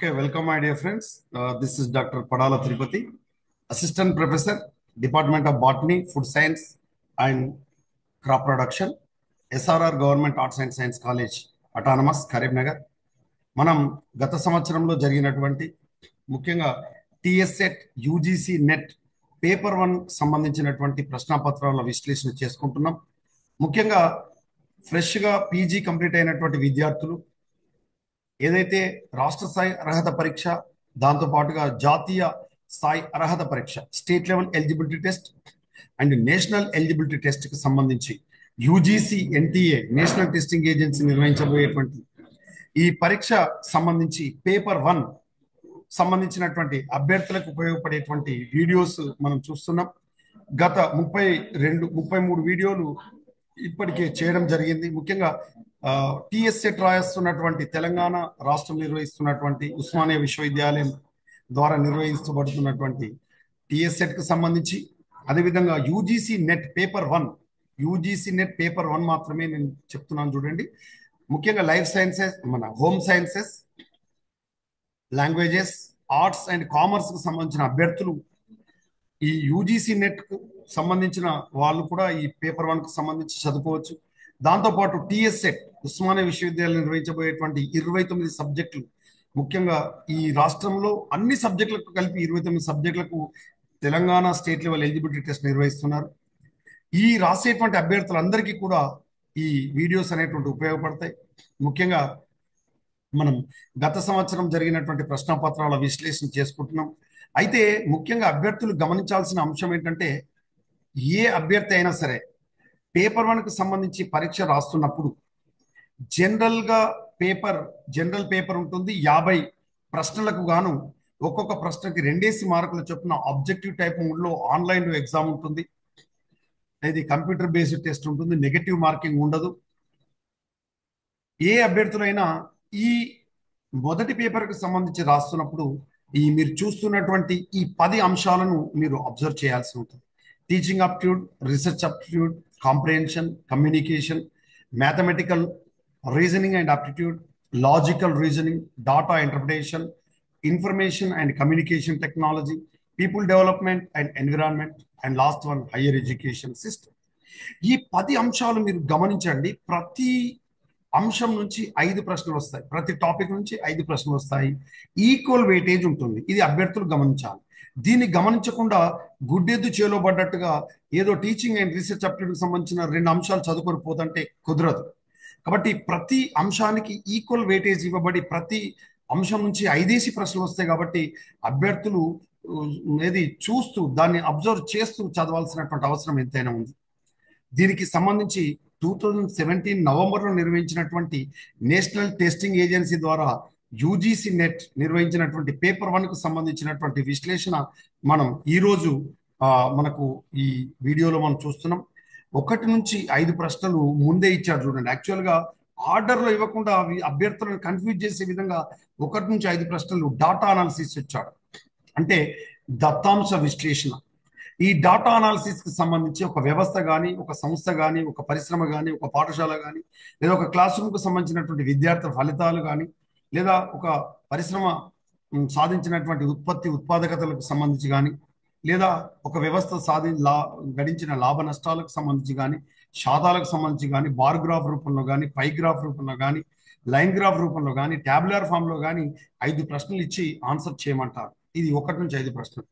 Okay, welcome, my dear friends. This is Dr. Padala Tirupati, Assistant Professor, Department of Botany, Food Science, and Crop Production, SRR Government Arts and Science College, Autonomous, Karimnagar. మనం గత సంవత్సరంలో జరిగినటువంటి ముఖ్యంగా టిఎస్సెట్ UGC net paper 1 సంబంధించినటువంటి ప్రశ్నాపత్రాల విశ్లేషణ చేసుకుంటున్నాం. ముఖ్యంగా ఫ్రెష్గా పీజీ కంప్లీట్ అయినటువంటి విద్యార్థులు ఏదైతే రాష్ట్ర స్థాయి అర్హత పరీక్ష దాంతో పాటుగా జాతీయ స్థాయి అర్హత పరీక్ష state level eligibility test and national eligibility test కి సంబంధించి UGC NTA national testing agency నిర్వహించబోయేటువంటి ఈ పరీక్ష సంబంధించి పేపర్ 1 సంబంధించినటువంటి అభ్యర్థులకు ఉపయోగపడేటువంటి వీడియోస్ మనం చూస్తున్నాం. గత 33 వీడియోలు ఇప్పటికే చేయడం జరిగింది. ముఖ్యంగా టిఎస్సెట్ రాయిస్తున్నటువంటి తెలంగాణ రాష్ట్రం నిర్వహిస్తున్నటువంటి ఉస్మానియా విశ్వవిద్యాలయం ద్వారా నిర్వహించబడుతున్నటువంటి టిఎస్సెట్ కు సంబంధించి, అదేవిధంగా యూజీసీ నెట్ పేపర్ 1 మాత్రమే నేను చెప్తున్నాను చూడండి. ముఖ్యంగా లైఫ్ సైన్సెస్, మన home sciences, languages, arts and commerce కు సంబంధించిన అభ్యర్థులు ఈ యూజీసీ నెట్ కు సంబంధించిన వాళ్ళు కూడా ఈ పేపర్ 1 కు సంబంధించి చదువుకోవచ్చు. దాంతోపాటు టిఎస్సెట్ ఉస్మానియా విశ్వవిద్యాలయం నిర్వహించబోయేటువంటి 29 సబ్జెక్టులు, ముఖ్యంగా ఈ రాష్ట్రంలో అన్ని సబ్జెక్టులకు కలిపి 29 సబ్జెక్టులకు Telangana state level eligibility test నిర్వహిస్తున్నారు. ఈ రాసేటువంటి అభ్యర్థులందరికీ కూడా ఈ వీడియోస్ అనేటువంటి ఉపయోగపడతాయి. ముఖ్యంగా మనం గత సంవత్సరం జరిగినటువంటి ప్రశ్నపత్రాల విశ్లేషణ చేసుకుంటున్నాం. అయితే ముఖ్యంగా అభ్యర్థులు గమనించాల్సిన అంశం ఏంటంటే, ఏ అభ్యర్థి అయినా సరే పేపర్ 1 కు సంబంధించి పరీక్ష రాస్తున్నప్పుడు జనరల్ పేపర్ ఉంటుంది. 50 ప్రశ్నలకు గాను ఒక్కొక్క ప్రశ్నకి 2 మార్కుల చొప్పున ఆబ్జెక్టివ్ టైప్ మోడ్లో ఆన్లైన్లో ఎగ్జామ్ ఉంటుంది. ఇది కంప్యూటర్ బేస్డ్ టెస్ట్ ఉంటుంది, నెగటివ్ మార్కింగ్ ఉండదు. ఏ అభ్యర్థులైనా ఈ మొదటి పేపర్కి సంబంధించి రాస్తున్నప్పుడు మీరు చూస్తున్నటువంటి ఈ 10 అంశాలను మీరు అబ్జర్వ్ చేయాల్సి ఉంటుంది. Teaching aptitude, research aptitude, comprehension, communication, mathematical reasoning and aptitude, logical reasoning, data interpretation, information and communication technology, people development and environment, and last one higher education system. ఈ 10 అంశాలు మీరు గమనించండి. ప్రతి అంశం నుంచి 5 ప్రశ్నలు వస్తాయి. ప్రతి టాపిక్ నుంచి 5 ప్రశ్నలు వస్తాయి. ఈక్వల్ వెయిటేజ్ ఉంటుంది. ఇది అభ్యర్థులు గమనించాలి. దీన్ని గమనించకుండా గుడ్డెద్దు చేలో పడ్డట్టుగా ఏదో టీచింగ్ అండ్ రీసెర్చ్ అప్టిట్యూడ్కి సంబంధించిన 2 అంశాలు చదువుకొని పోతుంటే కుదరదు. కాబట్టి ప్రతి అంశానికి ఈక్వల్ వెయిటేజ్ ఇవ్వబడి ప్రతి అంశం నుంచి 5 ప్రశ్నలు వస్తాయి. కాబట్టి అభ్యర్థులు ఏది చూస్తూ దాన్ని అబ్జర్వ్ చేస్తూ చదవాల్సినటువంటి అవసరం ఎంతైనా ఉంది. దీనికి సంబంధించి 2017 నవంబర్లో నిర్వహించినటువంటి నేషనల్ టెస్టింగ్ ఏజెన్సీ ద్వారా యూజీసీ నెట్ నిర్వహించినటువంటి పేపర్ 1 కు సంబంధించినటువంటి విశ్లేషణ మనం ఈరోజు మనకు ఈ వీడియోలో మనం చూస్తున్నాం. 1 నుంచి 5 ప్రశ్నలు ముందే ఇచ్చారు చూడండి. యాక్చువల్గా ఆర్డర్లో ఇవ్వకుండా అభ్యర్థులను కన్ఫ్యూజ్ చేసే విధంగా 1 నుంచి 5 ప్రశ్నలు డాటా అనాలిసిస్ ఇచ్చాడు. అంటే దత్తాంశ విశ్లేషణ. ఈ డాటా అనాలిసిస్ కి సంబంధించి ఒక వ్యవస్థ కానీ, ఒక సంస్థ కానీ, ఒక పరిశ్రమ కానీ, ఒక పాఠశాల కానీ, లేదా ఒక క్లాస్ రూమ్కు సంబంధించినటువంటి విద్యార్థుల ఫలితాలు కానీ, లేదా ఒక పరిశ్రమ సాధించినటువంటి ఉత్పాదకతలకు సంబంధించి కానీ, లేదా ఒక వ్యవస్థ గడించిన లాభ నష్టాలకు సంబంధించి కానీ, శాతాలకు సంబంధించి కానీ, బార్ గ్రాఫ్ రూపంలో కానీ, పై గ్రాఫ్ రూపంలో కానీ, లైన్ గ్రాఫ్ రూపంలో కానీ, ట్యాబులర్ ఫామ్లో కానీ 5 ప్రశ్నలు ఇచ్చి ఆన్సర్ చేయమంటారు. ఇది 1 నుంచి 5 ప్రశ్నలు.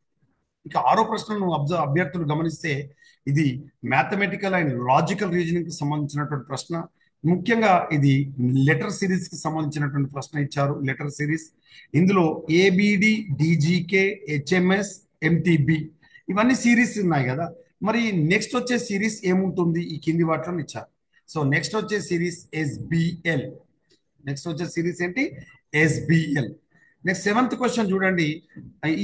ఇక 6వ ప్రశ్నను అభ్యర్థులు గమనిస్తే ఇది మ్యాథమెటికల్ అండ్ లాజికల్ రీజనింగ్ కి సంబంధించినటువంటి ప్రశ్న. ముఖ్యంగా ఇది లెటర్ సిరీస్ కి సంబంధించినటువంటి ప్రశ్న ఇచ్చారు. లెటర్ సిరీస్ ఇందులో ఏబిడి, డిజికే, హెచ్ఎంఎస్, ఎంటిబి ఇవన్నీ సిరీస్ ఉన్నాయి కదా. మరి నెక్స్ట్ వచ్చే సిరీస్ ఏముంటుంది? ఈ కింది వాటిలో ఇచ్చారు. సో నెక్స్ట్ వచ్చే సిరీస్ ఎస్బిఎల్. నెక్స్ట్ వచ్చే సిరీస్ ఏంటి? ఎస్బిఎల్. నెక్స్ట్ 7th క్వశ్చన్ చూడండి.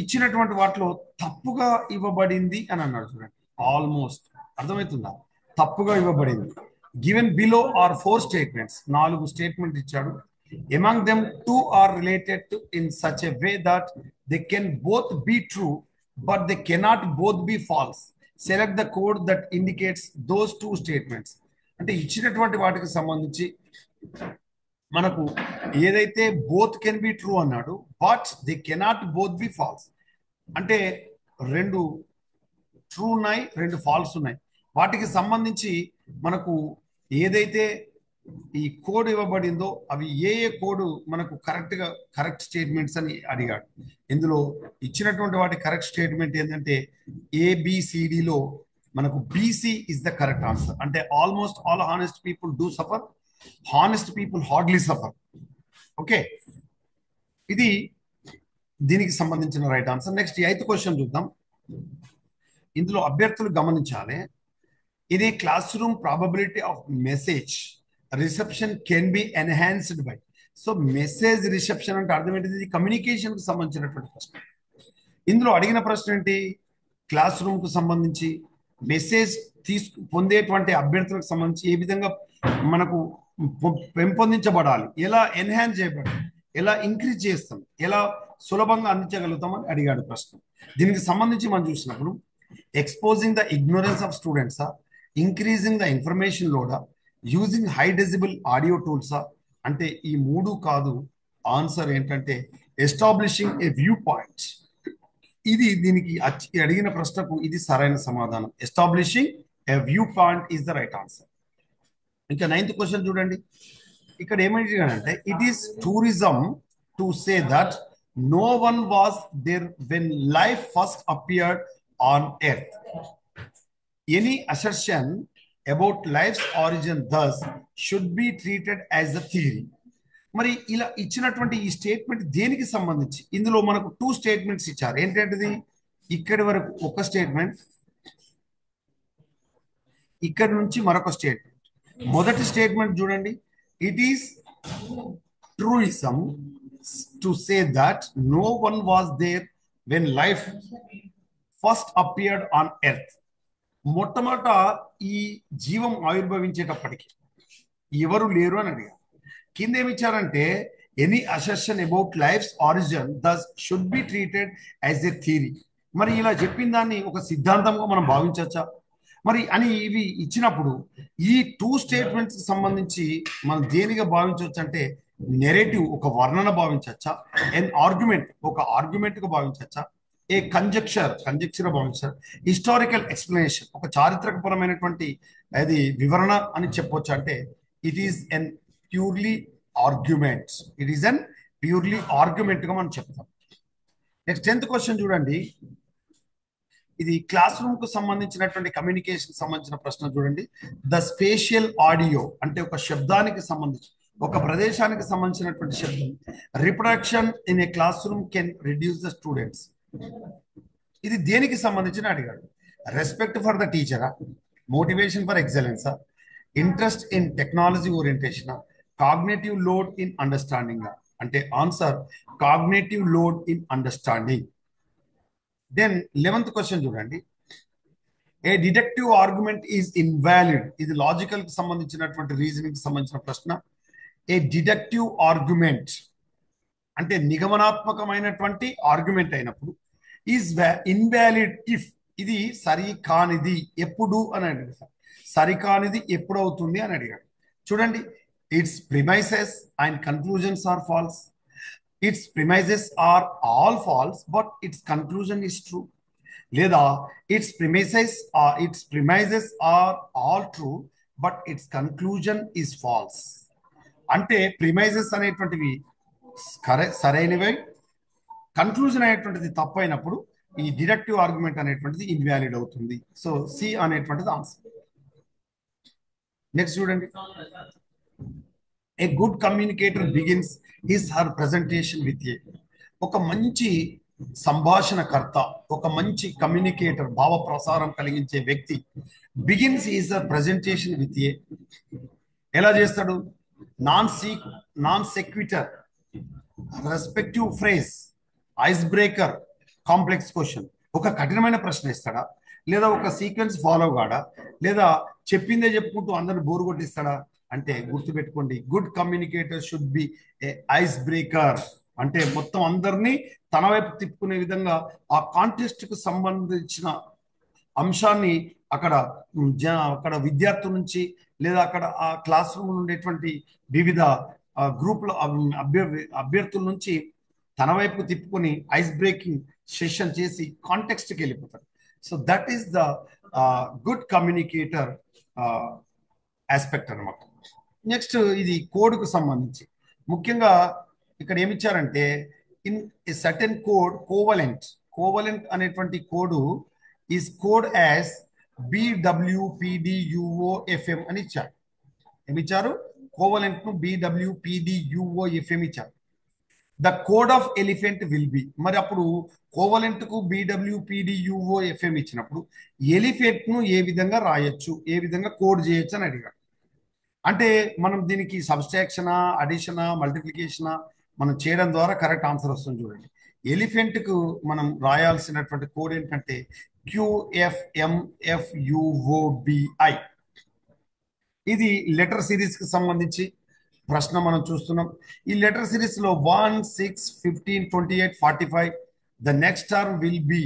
ఇచ్చినటువంటి వాటిలో తప్పుగా ఇవ్వబడింది అని అన్నాడు చూడండి. ఆల్మోస్ట్ అర్థమవుతుందా? తప్పుగా ఇవ్వబడింది. Given below are 4 statements. 4 statement ఇచ్చాడు. Among them 2 are related in such a way that they can both be true but they cannot both be false. Select the code that indicates those 2 statements. అంటే ఇచ్చినటువంటి వాటికి సంబంధించి మనకు ఏదైతే both can be true అన్నాడు, but they cannot both be false. అంటే రెండు true ఉన్నాయి, రెండు ఫాల్స్ ఉన్నాయి. వాటికి సంబంధించి మనకు ఏదైతే ఈ కోడ్ ఇవ్వబడిందో అవి ఏ ఏ కోడ్ మనకు కరెక్ట్ స్టేట్మెంట్స్ అని అడిగాడు. ఇందులో ఇచ్చినటువంటి వాటి కరెక్ట్ స్టేట్మెంట్ ఏంటంటే ఏబిసిడిలో మనకు BC is the correct answer. అంటే almost all honest people do suffer, honest people hardly suffer. Okay, ఇది దీనికి సంబంధించిన right answer. Next 8th question చూద్దాం. ఇందులో అభ్యర్థులు గమనించాలి, ఇది class room probability of message reception can be enhanced by. So message reception అంటే అర్థం ఏంటిది? ఇది కమ్యూనికేషన్ కు సంబంధించినటువంటి ప్రశ్న. ఇందులో అడిగిన ప్రశ్న ఏంటి? క్లాస్ రూమ్ కు సంబంధించి మెసేజ్ పొందేటువంటి అభ్యర్థులకు సంబంధించి ఏ విధంగా మనకు పెంపొందించబడాలి, ఎలా ఎన్హాన్స్ చేయబడాలి, ఎలా ఇంక్రీజ్ చేస్తాం, ఎలా సులభంగా అందించగలుగుతామని అడిగాడు ప్రశ్న. దీనికి సంబంధించి మనం చూసినప్పుడు ఎక్స్పోజింగ్ ద ఇగ్నోరెన్స్ ఆఫ్ స్టూడెంట్సా, ఇంక్రీజింగ్ ద ఇన్ఫర్మేషన్ లోడా, యూజింగ్ హై డెసిబుల్ ఆడియో టూల్సా? అంటే ఈ మూడు కాదు. ఆన్సర్ ఏంటంటే ఎస్టాబ్లిషింగ్ ఏ వ్యూ పాయింట్. ఇది దీనికి అడిగిన ప్రశ్నకు ఇది సరైన సమాధానం. Establishing a view point is the right answer. ఇంకా 9th క్వశ్చన్ చూడండి. ఇక్కడ ఏమంటే it is truism to say that no one was there when life first appeared on earth. Any assertion about life's origin thus should be treated as a theory. మరి ఇలా ఇచ్చినటువంటి ఈ statement దేనికి సంబంధించి? ఇందులో మనకు 2 స్టేట్మెంట్స్ ఇచ్చారు. ఏంటంటది? ఇక్కడి వరకు ఒక స్టేట్మెంట్, ఇక్కడి నుంచి మరొక స్టేట్మెంట్. మొదటి స్టేట్మెంట్ చూడండి, it is truism to say that no one was there when life first appeared on earth. మొట్టమొదట ఈ జీవం ఆవిర్భవించేటప్పటికి ఎవరు లేరు అని అడిగారు. కింద ఏమిచ్చారంటే any assertion about life's origin thus should be treated as a theory. మరి ఇలా చెప్పిన దాన్ని ఒక సిద్ధాంతంగా మనం భావించవచ్చా మరి అని ఇవి ఇచ్చినప్పుడు ఈ 2 స్టేట్మెంట్స్ సంబంధించి మనం దేనిగా భావించవచ్చు అంటే నెరేటివ్, ఒక వర్ణన భావించవచ్చా, ఎన్ ఆర్గ్యుమెంట్, ఒక ఆర్గ్యుమెంట్ గా భావించవచ్చా, ఏ కంజెక్చర్ భావించారు, హిస్టారికల్ ఎక్స్ప్లెనేషన్, ఒక చారిత్రకపరమైనటువంటి అది వివరణ అని చెప్పొచ్చు. అంటే it is an purely argument. It is an purely argument గా మనం చెప్తాం. నెక్స్ట్ 10th క్వశ్చన్ చూడండి. ఇది క్లాస్ రూమ్ కు సంబంధించినటువంటి కమ్యూనికేషన్ సంబంధించిన ప్రశ్న చూడండి. ద స్పేషియల్ ఆడియో అంటే ఒక శబ్దానికి సంబంధించి, ఒక ప్రదేశానికి సంబంధించినటువంటి శబ్దం. Reproduction in a classroom can reduce the students. ఇది దేనికి సంబంధించిన అడిగాడు. రెస్పెక్ట్ ఫర్ ద టీచరా, మోటివేషన్ ఫర్ ఎక్సలెన్సా, interest in technology orientation, cognitive load in understanding. అంటే answer cognitive load in understanding. Then 11th question చూడండి. A deductive argument is invalid. ఇది logical కి సంబంధించినటువంటి రీజనింగ్ కి సంబంధించిన ప్రశ్న. ఏ డిడక్టివ్ ఆర్గ్యుమెంట్ అంటే నిగమనాత్మకమైనటువంటి ఆర్గ్యుమెంట్ అయినప్పుడు ఈజ్ ఇన్వాలిడ్ ఇఫ్. ఇది సరి కానిది ఎప్పుడు అని అడిగారు. సరికానిది ఎప్పుడు అవుతుంది అని అడిగాడు. చూడండి, its premises and conclusions are false. Its premises are all false but its conclusion is true. లేదా its premises are all true but its conclusion is false. అంటే ప్రిమైసెస్ అనేటువంటివి సరైనవి, కన్క్లూజన్ అనేటువంటిది తప్పు అయినప్పుడు ఈ డిడక్టివ్ ఆర్గ్యుమెంట్ అనేటువంటిది ఇన్వాలిడ్ అవుతుంది. సో సి అనేటువంటిది ఆన్సర్. నెక్స్ట్ చూడండి. A good communicator begins his her presentation with a. ఒక మంచి సంభాషణకర్త, ఒక మంచి కమ్యూనికేటర్, భావ ప్రసారం కలిగించే వ్యక్తి begins his her presentation with a. ఎలా చేస్తాడు? Non sequitur, respective phrase, ice breaker, complex question. ఒక కఠినమైన ప్రశ్న ఇస్తాడా, లేదా ఒక సీక్వెన్స్ ఫాలో కాడా, లేదా చెప్పిందే చెప్పుకుంటూ అందరిని బోరు కొట్టిస్తాడా? అంటే గుర్తుపెట్టుకోండి, good communicator should be A ice breaker. అంటే మొత్తం అందరినీ తన వైపు తిప్పుకునే విధంగా ఆ కాంటెస్ట్ కు సంబంధించిన అంశాన్ని అక్కడ విద్యార్థుల నుంచి లేదా అక్కడ ఆ క్లాస్ రూమ్ ఉండేటువంటి వివిధ గ్రూప్లో అభ్యర్థుల నుంచి తన వైపు తిప్పుకొని ఐస్ బ్రేకింగ్ సెషన్ చేసి కాంటెక్స్ట్కి వెళ్ళిపోతాడు. So that is the good communicator aspect అనమాట. నెక్స్ట్ ఇది కోడ్కు సంబంధించి ముఖ్యంగా ఇక్కడ ఏమిచ్చారంటే in a certain code covalent అనేటువంటి code is code as BWPDUOFM అని ఇచ్చారు. ఏమిచ్చారు? కోవలెంట్ ను BWPDUOFM ఇచ్చారు. The code of elephant will be, మరి అప్పుడు కోవలెంట్ కు BWPDUOFM ఇచ్చినప్పుడు ఎలిఫెంట్ ను ఏ విధంగా రాయొచ్చు, ఏ విధంగా కోడ్ చేయొచ్చు అని అడిగాడు. అంటే మనం దీనికి సబ్స్ట్రాక్షనా, అడిషనా, మల్టిప్లికేషనా మనం చేయడం ద్వారా కరెక్ట్ ఆన్సర్ వస్తుంది. చూడండి, ఎలిఫెంట్ కు మనం రాయాల్సినటువంటి కోడ్ ఏంటంటే QFMFUOBI. ఇది లెటర్ సిరీస్ కి సంబంధించి ప్రశ్న మనం చూస్తున్నాం. ఈ లెటర్ సిరీస్ లో 1, 6, 15, 28, 45 the next term will be,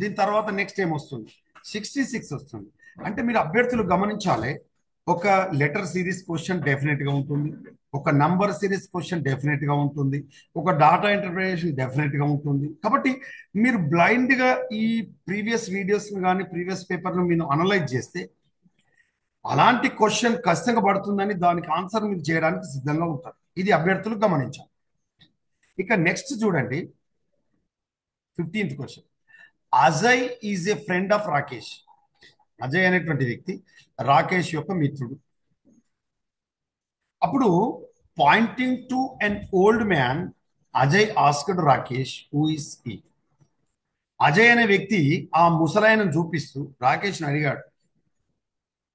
దీని తర్వాత నెక్స్ట్ ఏం వస్తుంది? 66 వస్తుంది. అంటే మీరు అభ్యర్థులు గమనించాలి, ఒక లెటర్ సిరీస్ క్వశ్చన్ డెఫినెట్ గా ఉంటుంది, ఒక నంబర్ సిరీస్ క్వశ్చన్ డెఫినెట్ గా ఉంటుంది, ఒక డాటా ఇంటర్ప్రిటేషన్ డెఫినెట్ గా ఉంటుంది. కాబట్టి మీరు బ్లైండ్ గా ఈ ప్రీవియస్ వీడియోస్ కానీ ప్రీవియస్ పేపర్ను మీరు అనలైజ్ చేస్తే అలాంటి క్వశ్చన్ ఖచ్చితంగా పడుతుందని దానికి ఆన్సర్ మీరు చేయడానికి సిద్ధంగా ఉంటారు. ఇది అభ్యర్థులు గమనించాలి. ఇక నెక్స్ట్ చూడండి, 15th question. Ajay is a friend of Rakesh. Ajay అనేటువంటి వ్యక్తి రాకేష్ యొక్క మిత్రుడు. అప్పుడు pointing to an old man Ajay asked Rakesh who is he. Ajay అనే వ్యక్తి ఆ ముసలాయనను చూపిస్తూ రాకేష్ని అడిగాడు,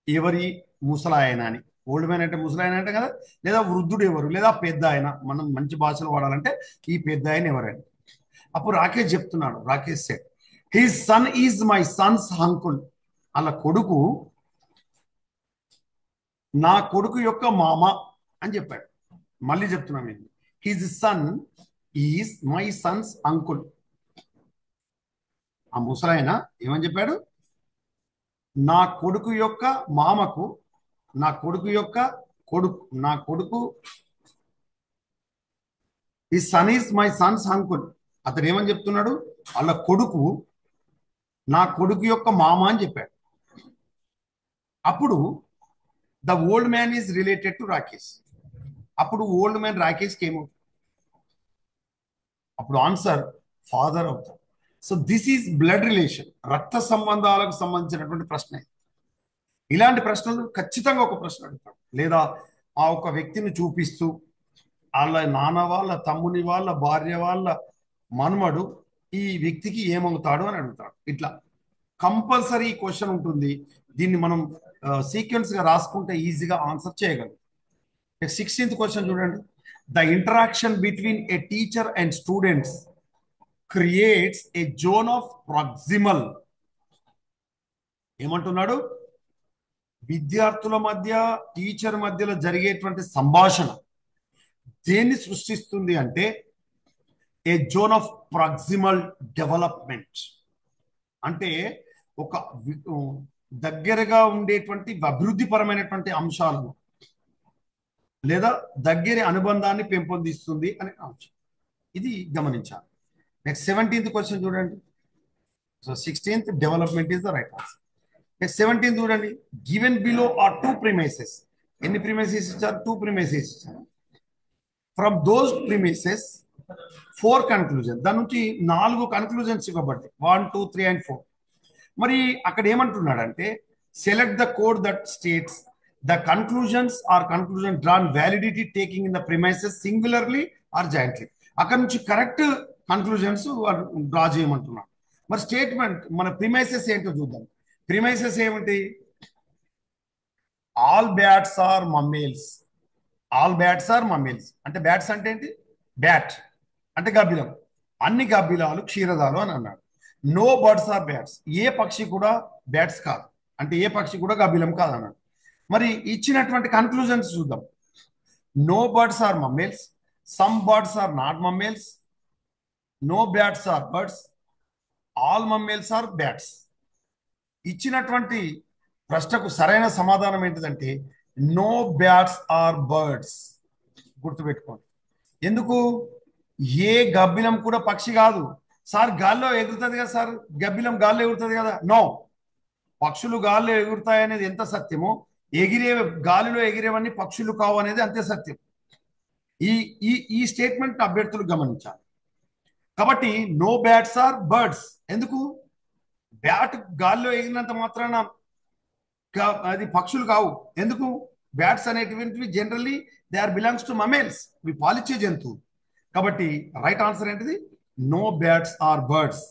ఎవరి ముసలాయన అని. ఓల్డ్ మ్యాన్ అంటే ముసలాయన అంటే కదా, లేదా వృద్ధుడు ఎవరు, లేదా పెద్ద ఆయన, మనం మంచి భాషలో వాడాలంటే ఈ పెద్ద ఆయన ఎవరని. అప్పుడు రాకేష్ చెప్తున్నాడు, Rakesh said his son is my son's uncle. అలా కొడుకు నా కొడుకు యొక్క మామ అని చెప్పాడు. మళ్ళీ చెప్తున్నాం, ఏంటి? His sun is my son's uncle. ఆ ముసలాయన ఏమని చెప్పాడు? నా కొడుకు యొక్క మామకు, నా కొడుకు యొక్క నా కొడుకు ఈ son is my son's uncle. అతను ఏమని చెప్తున్నాడు? వాళ్ళ కొడుకు నా కొడుకు యొక్క మామ అని చెప్పాడు. అప్పుడు the old man is related to Rakesh. అప్పుడు ఓల్డ్ మ్యాన్ రాకేష్కి ఏమవుతుంది? అప్పుడు ఆన్సర్ ఫాదర్ అవుతాడు. So this is blood relation, రక్త సంబంధాలకు సంబంధించినటువంటి ప్రశ్న. ఇలాంటి ప్రశ్నలు ఖచ్చితంగా ఒక ప్రశ్న అడుగుతాడు, లేదా ఆ ఒక వ్యక్తిని చూపిస్తూ వాళ్ళ నాన్న వాళ్ళ తమ్ముని వాళ్ళ భార్య వాళ్ళ మనుమడు ఈ వ్యక్తికి ఏమవుతాడు అని అడుగుతాడు. ఇట్లా కంపల్సరీ క్వశ్చన్ ఉంటుంది. దీన్ని మనం సీక్వెన్స్ గా రాసుకుంటే ఈజీగా ఆన్సర్ చేయగలం. 16th క్వశ్చన్ చూడండి. The interaction between A teacher and students creates a zone of proximal. ఏమంటున్నాడు? విద్యార్థుల మధ్య టీచర్ మధ్యలో జరిగేటువంటి సంభాషణ దేన్ని సృష్టిస్తుంది అంటే ఏ జోన్ ఆఫ్ ప్రాక్సిమల్ డెవలప్మెంట్. అంటే ఒక దగ్గరగా ఉండేటువంటి అభివృద్ధిపరమైనటువంటి అంశాలను లేదా దగ్గరి అనుబంధాన్ని పెంపొందిస్తుంది అనే అంశం. ఇది గమనించాలి. నెక్స్ట్ 17th క్వశ్చన్ చూడండి. So 16th development is the right answer. Next 17th చూడండి. Given below are 2 premises. ఎన్ని ప్రిమైసెస్ ఇచ్చారు? 2 ప్రిమైసెస్ ఇచ్చారు. From those premises 4 conclusion. దాని నుంచి 4 కన్క్లూజన్స్ ఇవ్వబడ్డాయి, 1, 2, 3 and 4. మరి అక్కడ ఏమంటున్నాడంటే select the code that states the conclusions or conclusion drawn validity taking in the premises singularly or jointly. అక్కడ నుంచి కరెక్ట్ కన్క్లూజన్స్ డ్రా చేయమంటున్నాడు. మరి స్టేట్మెంట్ మన ప్రిమైసెస్ ఏంటో చూద్దాం. ప్రిమైసెస్ ఏమిటి? All bats are mammals. All bats are mammals అంటే bats అంటే ఏంటి? బ్యాట్ అంటే గబ్బిలం, అన్ని గబ్బిలాలు క్షీరదాలు అని అన్నాడు. No birds are bats. ఏ పక్షి కూడా బ్యాట్స్ కాదు, అంటే ఏ పక్షి కూడా గబ్బిలం కాదు అన్నాడు. మరి ఇచ్చినటువంటి కన్క్లూజన్స్ చూద్దాం. No birds are mammals, some birds are not mammals, no bats are birds, all mammals are bats. ఇచ్చినటువంటి ప్రశ్నకు సరైన సమాధానం ఏంటిదంటే నో బ్యాట్స్ ఆర్ బర్డ్స్. గుర్తుపెట్టుకోండి. ఎందుకు? ఏ గబ్బిలం కూడా పక్షి కాదు సార్. గాల్లో ఎగురుతుంది కదా సార్, గబ్బిలం గాల్లో ఎగురుతుంది కదా? నో. పక్షులు గాల్లో ఎగురుతాయి అనేది ఎంత సత్యమో, ఎగిరే గాలిలో ఎగిరేవన్నీ పక్షులు కావు అనేది అంతే సత్యం. ఈ ఈ ఈ స్టేట్మెంట్ అభ్యర్థులు గమనించాలి. కాబట్టి నో బ్యాట్స్ ఆర్ బర్డ్స్. ఎందుకు? బ్యాట్ గాల్లో ఎగిరినంత మాత్రాన అది పక్షులు కావు. ఎందుకు? బ్యాట్స్ అనేటువంటివి generally they are belongs to mammals, ఇవి పాలిచ్చే జంతువు. కాబట్టి రైట్ ఆన్సర్ ఏంటిది? No bats are birds.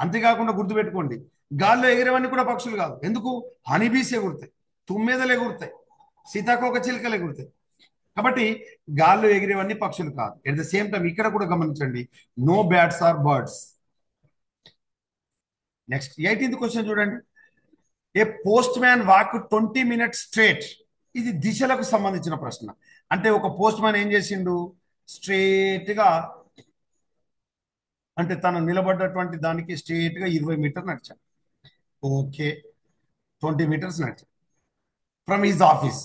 అంతేకాకుండా గుర్తుపెట్టుకోండి, గాల్లో ఎగిరేవన్నీ కూడా పక్షులు కాదు. ఎందుకు? హనీబీస్ ఎగురుతాయి, తుమ్మెదలు ఎగురుతాయి, సీతాకోక చిలుకలు ఎగురుతాయి. కాబట్టి గాల్లో ఎగిరేవన్నీ పక్షులు కాదు. ఎట్ ద సేమ్ టైం ఇక్కడ కూడా గమనించండి, no bats are birds. Next 18th question చూడండి. A postman walk 20 minutes straight. ఇది దిశలకు సంబంధించిన ప్రశ్న. అంటే ఒక పోస్ట్ మ్యాన్ ఏం చేసిండు? స్ట్రేట్ గా, అంటే తను నిలబడ్డటువంటి దానికి స్ట్రేట్ గా 20 మీటర్ నడిచాడు. ఓకే, 20 meters నడిచాడు. From his office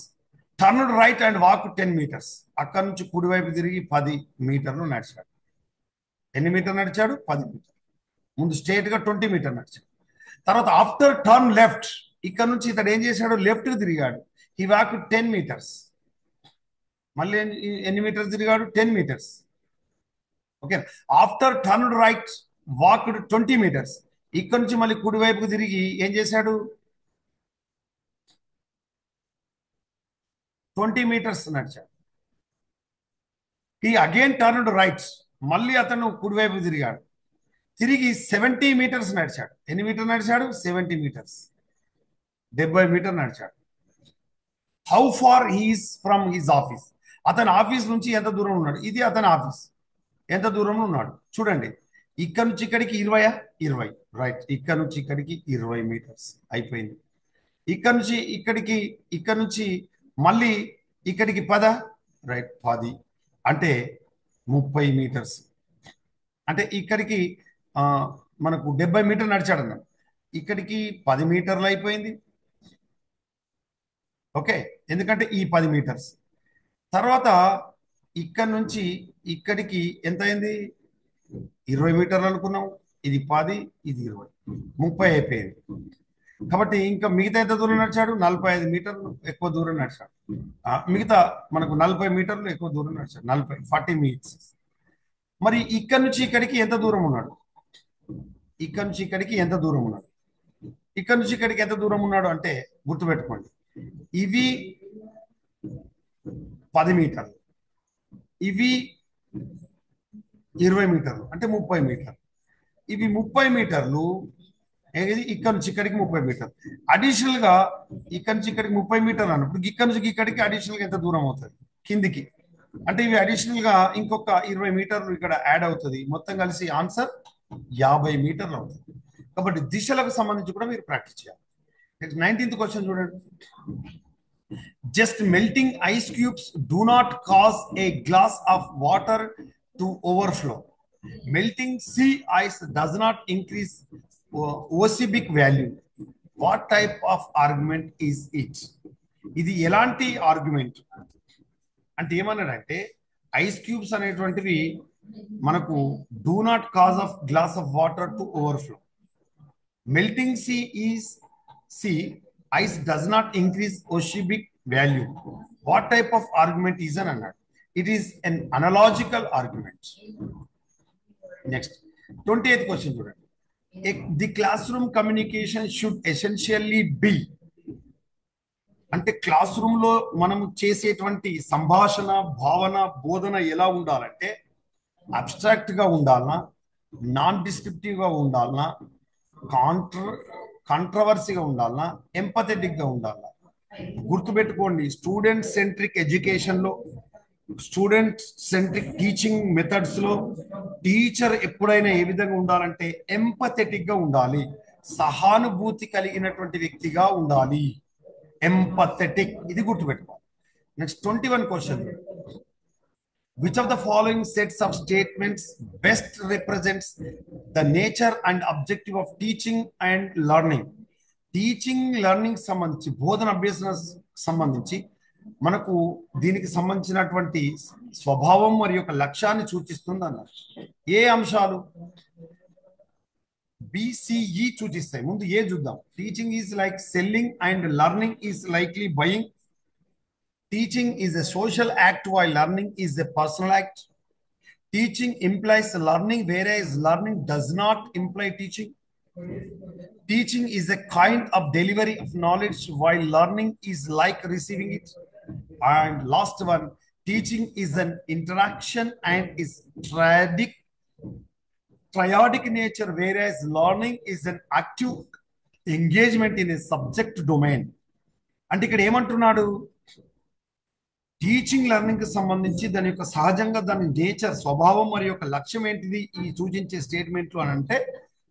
turned right and walk 10 meters. అక్కడ నుంచి కుడివైపు తిరిగి 10 మీటర్లు నడిచాడు. ఎన్ని మీటర్ నడిచాడు? 10 మీటర్. ముందు స్ట్రేట్ గా 20 మీటర్ నడిచాడు. తర్వాత ఆఫ్టర్ టర్న్ లెఫ్ట్, ఇక్కడ నుంచి ఇతడు ఏం చేశాడు? లెఫ్ట్ కి తిరిగాడు. He walk 10 meters. మళ్ళీ ఎన్ని మీటర్స్ తిరిగాడు? 10 meters. Okay. After turn right walked 20 meters. ఇక్కడ నుంచి మళ్ళీ కుడివైపుకు తిరిగి ఏం చేశాడు? 20 meters నడిచాడు. హీ అగైన్ టర్న్డ్ రైట్, మళ్ళీ అతను కుడివైపు తిరిగాడు. తిరిగి 70 meters నడిచాడు. ఎన్ని మీటర్ నడిచాడు? 70 meters. 70 మీటర్ నడిచాడు. How far he's from his office. అతని ఆఫీస్ నుంచి ఎంత దూరం ఉన్నాడు? ఇది అతని ఆఫీస్. ఎంత దూరంలో ఉన్నాడు చూడండి. ఇక్కడ నుంచి ఇక్కడికి 20 రైట్. ఇక్కడ నుంచి ఇక్కడికి 20 meters అయిపోయింది. ఇక్కడ నుంచి ఇక్కడికి, ఇక్కడ నుంచి మళ్ళీ ఇక్కడికి 10 రైట్, 10 అంటే 30 meters. అంటే ఇక్కడికి మనకు 70 మీటర్ నడిచాడు అన్నాడు. ఇక్కడికి 10 మీటర్లు అయిపోయింది. ఓకే, ఎందుకంటే ఈ 10 meters. తర్వాత ఇక్కడ నుంచి ఇక్కడికి ఎంత అయింది? 20 మీటర్లు అనుకున్నాం. ఇది 10, ఇది 20, 30 అయిపోయింది. కాబట్టి ఇంకా మిగతా ఎంత దూరం నడిచాడు? 45 మీటర్లు ఎక్కువ దూరం నడిచాడు. మిగతా మనకు 40 మీటర్లు ఎక్కువ దూరం నడిచాడు. 40 minutes. మరి ఇక్కడ నుంచి ఇక్కడికి ఎంత దూరం ఉన్నాడు? ఇక్కడ నుంచి ఇక్కడికి ఎంత దూరం ఉన్నాడు? ఇక్కడ నుంచి ఇక్కడికి ఎంత దూరం ఉన్నాడు అంటే గుర్తుపెట్టుకోండి, ఇవి 10 మీటర్లు, ఇవి 20 మీటర్లు, అంటే 30 మీటర్లు. ఇవి 30 మీటర్లు. ఇక్కడ నుంచి ఇక్కడికి 30 మీటర్లు. అడిషనల్ గా ఇక్కడ నుంచి ఇక్కడికి 30 మీటర్లు అన్నప్పుడు ఇక్కడ నుంచి ఇక్కడికి అడిషనల్ గా ఎంత దూరం అవుతుంది? కిందికి. అంటే ఇవి అడిషనల్ గా ఇంకొక 20 మీటర్లు ఇక్కడ యాడ్ అవుతుంది. మొత్తం కలిసి ఆన్సర్ 50 మీటర్లు అవుతుంది. కాబట్టి దిశలకు సంబంధించి కూడా మీరు ప్రాక్టీస్ చేయాలి. 19th క్వశ్చన్ చూడండి. Just melting ice cubes do not cause a glass of water to overflow. Melting sea ice does not increase oceanic value. What type of argument is it? ఇది ఎలాంటి ఆర్గ్యుమెంట్ అంటే ఏమన్నాడంటే, ice cubes అనేటువంటివి మనకు do not cause of glass of water to overflow. Melting sea is sea ice does not increase oceanic value. What type of argument is అని అన్నాడు. It is an analogical argument. Next 28th question చూడండి. The class room communication should essentially be. అంటే class room లో మనం చేసేటువంటి సంభాషణ, భావన, బోధన ఎలా ఉండాలంటే అబ్స్ట్రాక్ట్ గా ఉండాలనా, నాన్ డిస్క్రిప్టివ్ గా ఉండాలనా, కాంట్రవర్సీగా ఉండాలనా, ఎంపథెటిక్ గా ఉండాలనా? గుర్తుపెట్టుకోండి, స్టూడెంట్ సెంట్రిక్ ఎడ్యుకేషన్ లో, స్టూడెంట్ సెంట్రిక్ టీచింగ్ మెథడ్స్ లో టీచర్ ఎప్పుడైనా ఏ విధంగా ఉండాలంటే ఎంపథెటిక్ గా ఉండాలి, సహానుభూతి కలిగినటువంటి వ్యక్తిగా ఉండాలి. ఎంపథెటిక్, ఇది గుర్తుపెట్టుకోవాలి. Next 21 question. Which of the following sets of statements best represents the nature and objective of teaching and learning? Teaching learning సంబంధించి, బోధన అభ్యసన సంబంధించి మనకు దీనికి సంబంధించినటువంటి స్వభావం మరియు యొక్క లక్ష్యాన్ని సూచిస్తుంది అన్నారు. ఏ అంశాలు? బిసిఈ సూచిస్తాయి. ముందు ఏ చూద్దాం. Teaching is like selling and learning is likely buying. Teaching is a social act while learning is a personal act. Teaching implies learning, whereas learning does not imply teaching. Teaching is a kind of delivery of knowledge, while learning is like receiving it. And last one, teaching is an interaction and is triadic nature, whereas learning is an active engagement in a subject domain. అంటే ఇక్కడ ఏమంటున్నాడు? Teaching learning కి సంబంధించి దాని యొక్క సహజంగా దాని nature, స్వభావం మరియు యొక్క లక్ష్యం ఏంటిది ఈ సూచించే స్టేట్మెంట్లు అని అంటే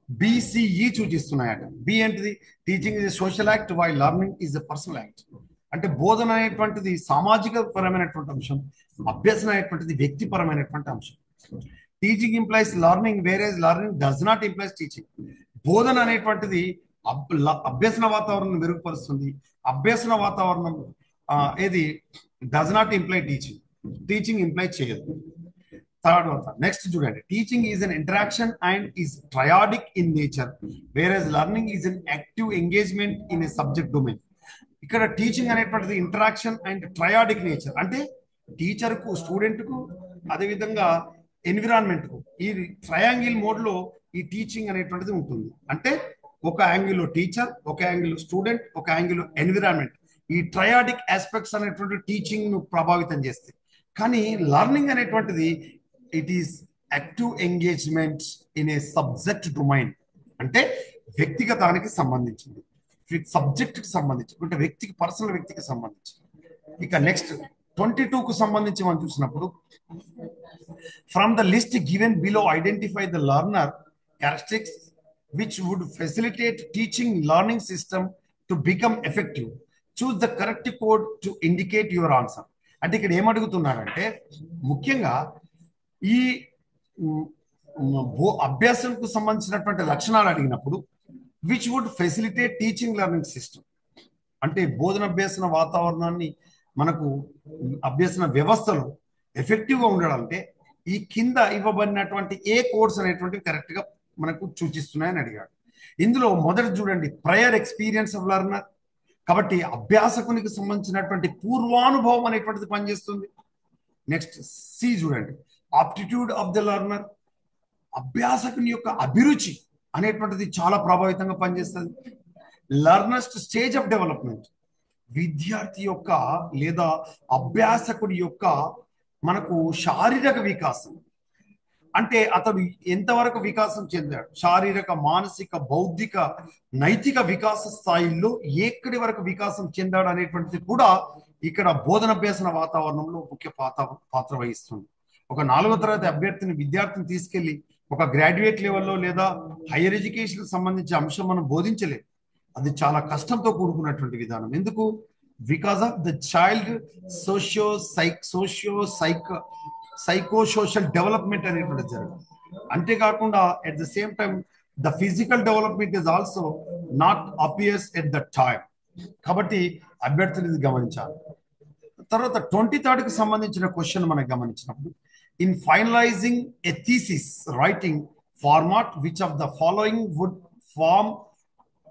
బిసిఈ సూచిస్తున్నాయట. బి ఏంటిది? Teaching is a social act while learning is a personal act. అంటే బోధన అనేటువంటిది సామాజిక పరమైనటువంటి అంశం, అభ్యసన అనేటువంటిది వ్యక్తిపరమైనటువంటి అంశం. Teaching implies learning, whereas learning does not implies teaching. బోధన అనేటువంటిది అభ్యసన వాతావరణం మెరుగుపరుస్తుంది. అభ్యసన వాతావరణం ఏది does not imply teaching. Teaching imply చేయదు. థర్డ్ వన్, నెక్స్ట్ చూడండి. Teaching is an interaction and is triadic in nature, whereas learning is an active engagement in a subject domain. ఇక్కడ టీచింగ్ అనేటువంటిది ఇంటరాక్షన్ అండ్ ట్రయాడిక్ నేచర్, అంటే టీచర్కు, స్టూడెంట్కు, అదేవిధంగా ఎన్విరాన్మెంట్కు, ఈ triangle మోడ్లో ఈ టీచింగ్ అనేటువంటిది ఉంటుంది. అంటే ఒక యాంగిల్లో టీచర్, ఒక యాంగిల్లో స్టూడెంట్, ఒక యాంగిల్లో ఎన్విరాన్మెంట్. ఈ ట్రయాడిక్ ఆస్పెక్ట్స్ అనేటువంటి టీచింగ్ ను ప్రభావితం చేస్తాయి. కానీ లర్నింగ్ అనేటువంటిది it is active engagement in a subject domain, అంటే వ్యక్తిగతానికి సంబంధించింది, సబ్జెక్ట్ కి సంబంధించి, అంటే వ్యక్తికి, పర్సనల్ వ్యక్తికి సంబంధించి. ఇక నెక్స్ట్ 22కు సంబంధించి మనం చూసినప్పుడు, from the list given below identify the learner characteristics which would facilitate teaching learning system to become effective. Choose the correct code to indicate your answer. అంటే ఇక్కడ ఏమడుగుతున్నారంటే ముఖ్యంగా ఈ అభ్యాసంకు సంబంధించినటువంటి లక్షణాలు అడిగినప్పుడు which would facilitate teaching learning system, అంటే బోధన అభ్యసన వాతావరణాన్ని, మనకు అభ్యసన వ్యవస్థలో ఎఫెక్టివ్గా ఉండాలంటే ఈ కింద ఇవ్వబడినటువంటి ఏ కోడ్స్ అనేటువంటివి కరెక్ట్గా మనకు సూచిస్తున్నాయని అడిగాడు. ఇందులో మొదటి చూడండి, ప్రయర్ ఎక్స్పీరియన్స్ ఆఫ్ లెర్నర్. కాబట్టి అభ్యాసకునికి సంబంధించినటువంటి పూర్వానుభవం అనేటువంటిది పనిచేస్తుంది. నెక్స్ట్ సి చూడండి, ఆప్టిట్యూడ్ ఆఫ్ ద లెర్నర్. అభ్యాసకుని యొక్క అభిరుచి అనేటువంటిది చాలా ప్రభావితంగా పనిచేస్తుంది. లెర్నర్స్ స్టేజ్ ఆఫ్ డెవలప్మెంట్, విద్యార్థి యొక్క లేదా అభ్యాసకుడి యొక్క మనకు శారీరక వికాసం, అంటే అతడు ఎంతవరకు వికాసం చెందాడు, శారీరక, మానసిక, బౌద్ధిక, నైతిక వికాస స్థాయిల్లో ఎక్కడి వరకు వికాసం చెందాడు అనేటువంటిది కూడా ఇక్కడ బోధనాభ్యాసన వాతావరణంలో ముఖ్య పాత్ర వహిస్తుంది. ఒక 4వ తరగతి విద్యార్థిని తీసుకెళ్లి ఒక గ్రాడ్యుయేట్ లెవెల్లో లేదా హైయర్ ఎడ్యుకేషన్ సంబంధించి అంశం మనం బోధించలేదు. అది చాలా కష్టంతో కూడుకున్నటువంటి విధానం. ఎందుకు? Because of the child psycho social development అనేటువంటిది జరగదు. అంతేకాకుండా at the same time the physical development is also not appears at the time. కాబట్టి అభ్యర్థులు గమనించాలి. తర్వాత 23కి సంబంధించిన క్వశ్చన్ మనం గమనించినప్పుడు, in finalizing a thesis writing format which of the following would form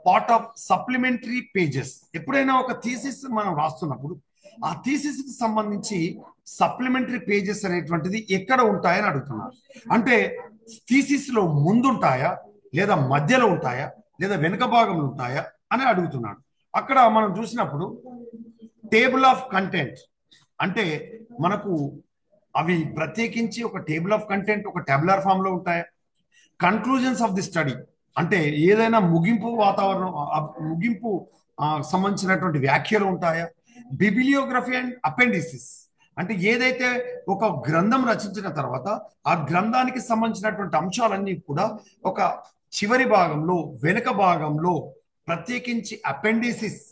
part of supplementary pages. ఎప్పుడైనా ఒక థీసిస్ మనం రాస్తున్నప్పుడు ఆ థీసిస్ కి సంబంధించి సప్లిమెంటరీ పేజెస్ అనేటువంటిది ఎక్కడ ఉంటాయని అడుగుతున్నారు. అంటే థీసిస్ లో ముందుంటాయా, లేదా మధ్యలో ఉంటాయా, లేదా వెనుక భాగంలో ఉంటాయా అని అడుగుతున్నాడు. అక్కడ మనం చూసినప్పుడు టేబుల్ ఆఫ్ కంటెంట్ అంటే మనకు అవి ప్రత్యేకించి ఒక టేబుల్ ఆఫ్ కంటెంట్ ఒక టెబులర్ ఫామ్ లో ఉంటాయా? కన్క్లూజన్స్ ఆఫ్ ది స్టడీ అంటే ఏదైనా ముగింపు వాతావరణం, ముగింపు సంబంధించినటువంటి వ్యాఖ్యలు ఉంటాయా? బిబిలియోగ్రఫీ అండ్ అపెండిసిస్ అంటే ఏదైతే ఒక గ్రంథం రచించిన తర్వాత ఆ గ్రంథానికి సంబంధించినటువంటి అంశాలన్నీ కూడా ఒక చివరి భాగంలో, వెనుక భాగంలో ప్రత్యేకించి అపెండిసిస్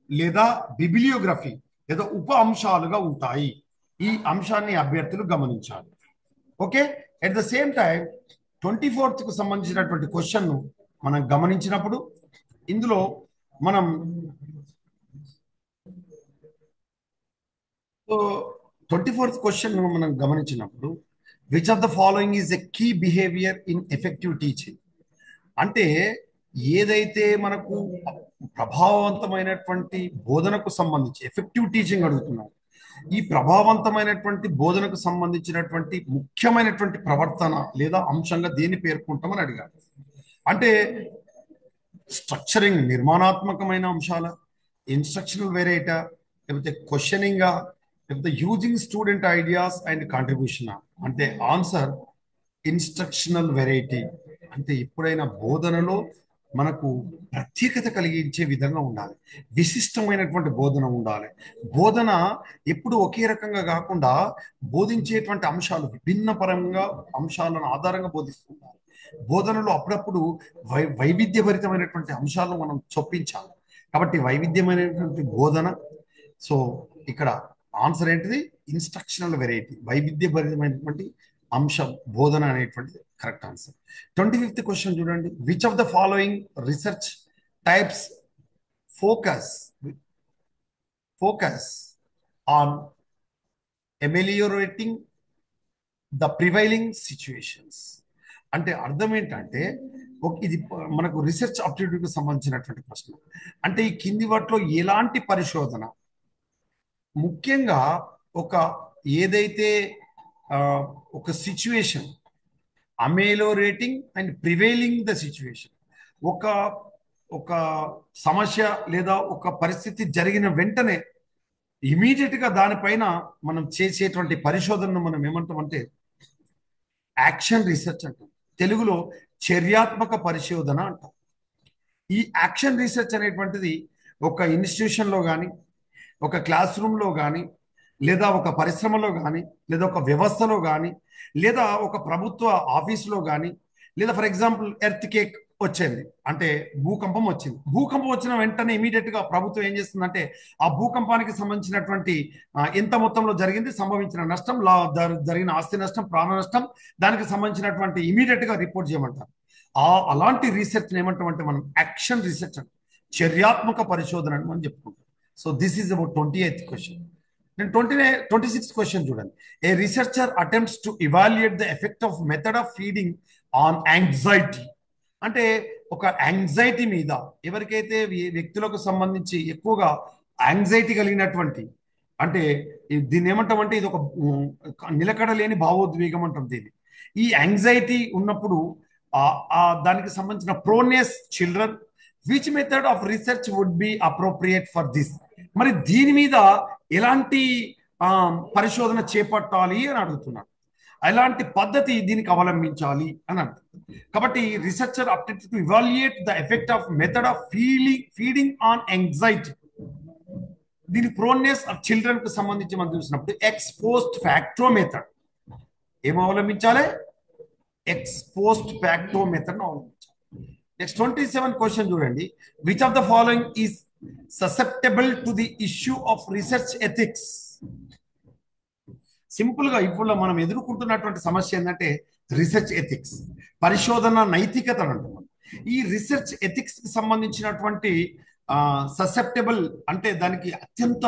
లేదా బిబిలియోగ్రఫీ లేదా ఉప అంశాలుగా ఉంటాయి. ఈ అంశాన్ని అభ్యర్థులు గమనించాలి. Okay, at the same time 24కు సంబంధించినటువంటి క్వశ్చన్ మనం గమనించినప్పుడు ఇందులో మనం 24th క్వశ్చన్ మనం గమనించినప్పుడు, which of the following is a key behaviour in effective teaching? అంటే ఏదైతే మనకు ప్రభావవంతమైనటువంటి బోధనకు సంబంధించి ఎఫెక్టివ్ టీచింగ్ అడుగుతున్నారు, ఈ ప్రభావవంతమైనటువంటి బోధనకు సంబంధించినటువంటి ముఖ్యమైనటువంటి ప్రవర్తన లేదా అంశంగా దేన్ని పేర్కొంటామని అడిగారు. అంటే స్ట్రక్చరింగ్ నిర్మాణాత్మకమైన అంశాల, ఇన్స్ట్రక్షనల్ వెరైటా, లేకపోతే క్వశ్చనింగా, లేకపోతే using student ideas and contribution? అంటే ఆన్సర్ ఇన్స్ట్రక్షనల్ వెరైటీ. అంటే ఎప్పుడైనా బోధనలో మనకు ప్రత్యేకత కలిగించే విధంగా ఉండాలి, విశిష్టమైనటువంటి బోధన ఉండాలి. బోధన ఎప్పుడు ఒకే రకంగా కాకుండా బోధించేటువంటి అంశాలు విభిన్న పరంగా అంశాలను ఆధారంగా బోధిస్తుండాలి. బోధనలో అప్పుడప్పుడు వైవిధ్యభరితమైనటువంటి అంశాలను మనం చొప్పించాలి. కాబట్టి వైవిధ్యమైనటువంటి బోధన. సో ఇక్కడ ఆన్సర్ ఏంటిది? ఇన్స్ట్రక్షనల్ వెరైటీ, వైవిధ్యభరితమైనటువంటి అంశం బోధన అనేటువంటిది కరెక్ట్ ఆన్సర్. 25th క్వశ్చన్ చూడండి. Which of the following research types focus focus on ameliorating the prevailing situations? అంటే అర్థం ఏంటంటే, ఇది మనకు రీసెర్చ్ అప్టిట్యూడ్కి సంబంధించినటువంటి ప్రశ్న. అంటే ఈ కింది వాటిలో ఎలాంటి పరిశోధన ముఖ్యంగా ఒక ఏదైతే ఒక situation ameliorating and prevailing the situation, ఒక ఒక సమస్య లేదా ఒక పరిస్థితి జరిగిన వెంటనే ఇమీడియట్గా దానిపైన మనం చేసేటువంటి పరిశోధనను మనం ఏమంటామంటే యాక్షన్ రీసెర్చ్ అంటాం. తెలుగులో చర్యాత్మక పరిశోధన అంటాం. ఈ యాక్షన్ రీసెర్చ్ అనేటువంటిది ఒక ఇన్స్టిట్యూషన్లో కానీ, ఒక క్లాస్ రూమ్లో కానీ, లేదా ఒక పరిశ్రమలో కానీ, లేదా ఒక వ్యవస్థలో కానీ, లేదా ఒక ప్రభుత్వ ఆఫీసులో కానీ, లేదా ఫర్ ఎగ్జాంపుల్ ఎర్త్ కేక్ వచ్చింది అంటే భూకంపం వచ్చింది. భూకంపం వచ్చిన వెంటనే ఇమీడియట్గా ప్రభుత్వం ఏం చేస్తుందంటే ఆ భూకంపానికి సంబంధించినటువంటి ఎంత మొత్తంలో జరిగింది, సంభవించిన నష్టం, జరిగిన ఆస్తి నష్టం, ప్రాణ నష్టం, దానికి సంబంధించినటువంటి ఇమీడియట్గా రిపోర్ట్ చేయమంటారు. అలాంటి రీసెర్చ్ ఏమంటామంటే మనం యాక్షన్ రీసెర్చ్ అంటే చర్యాత్మక పరిశోధన అని మనం చెప్పుకుంటాం. So this is about 28th question. నేను 26th క్వశ్చన్ చూడండి. A researcher attempts to evaluate the effect of method of feeding on anxiety? అంటే ఒక యాంగ్జైటీ మీద, ఎవరికైతే వ్యక్తులకు సంబంధించి ఎక్కువగా యాంగ్జైటీ కలిగినటువంటి, అంటే దీన్ని ఏమంటామంటే ఇది ఒక నిలకడ లేని భావోద్వేగం అంటాం దీన్ని. ఈ యాంగ్జైటీ ఉన్నప్పుడు దానికి సంబంధించిన proneness children, which method of research would be appropriate for this? మరి దీని మీద ఎలాంటి పరిశోధన చేపట్టాలి అని అడుగుతున్నాడు. ఎలాంటి పద్ధతి దీనికి అవలంబించాలి అని అంటారు. కాబట్టి researcher attempt to evaluate the effect of method of feeding on anxiety. దీని ప్రోనెస్ ఆఫ్ చిల్డ్రన్ కు సంబంధించి మనం చూసినప్పుడు ఎక్స్ పోస్ట్ ఫ్యాక్టో మెథడ్ ఏం అవలంబించాలి? ఎక్స్ పోస్ట్ ఫ్యాక్టో మెథడ్ అవలంబించాలి. నెక్స్ట్ 27th క్వశ్చన్ చూడండి. Which of the following is susceptible to the issue of research ethics? Simple గా ఇప్పుడు మనం ఎదుర్కొంటున్నటువంటి సమస్య ఏంటంటే రీసెర్చ్ ఎథిక్స్, పరిశోధన నైతికత అంటున్నాం. ఈ రీసెర్చ్ ఎథిక్స్ కి సంబంధించినటువంటి ససెప్టబుల్ అంటే దానికి అత్యంత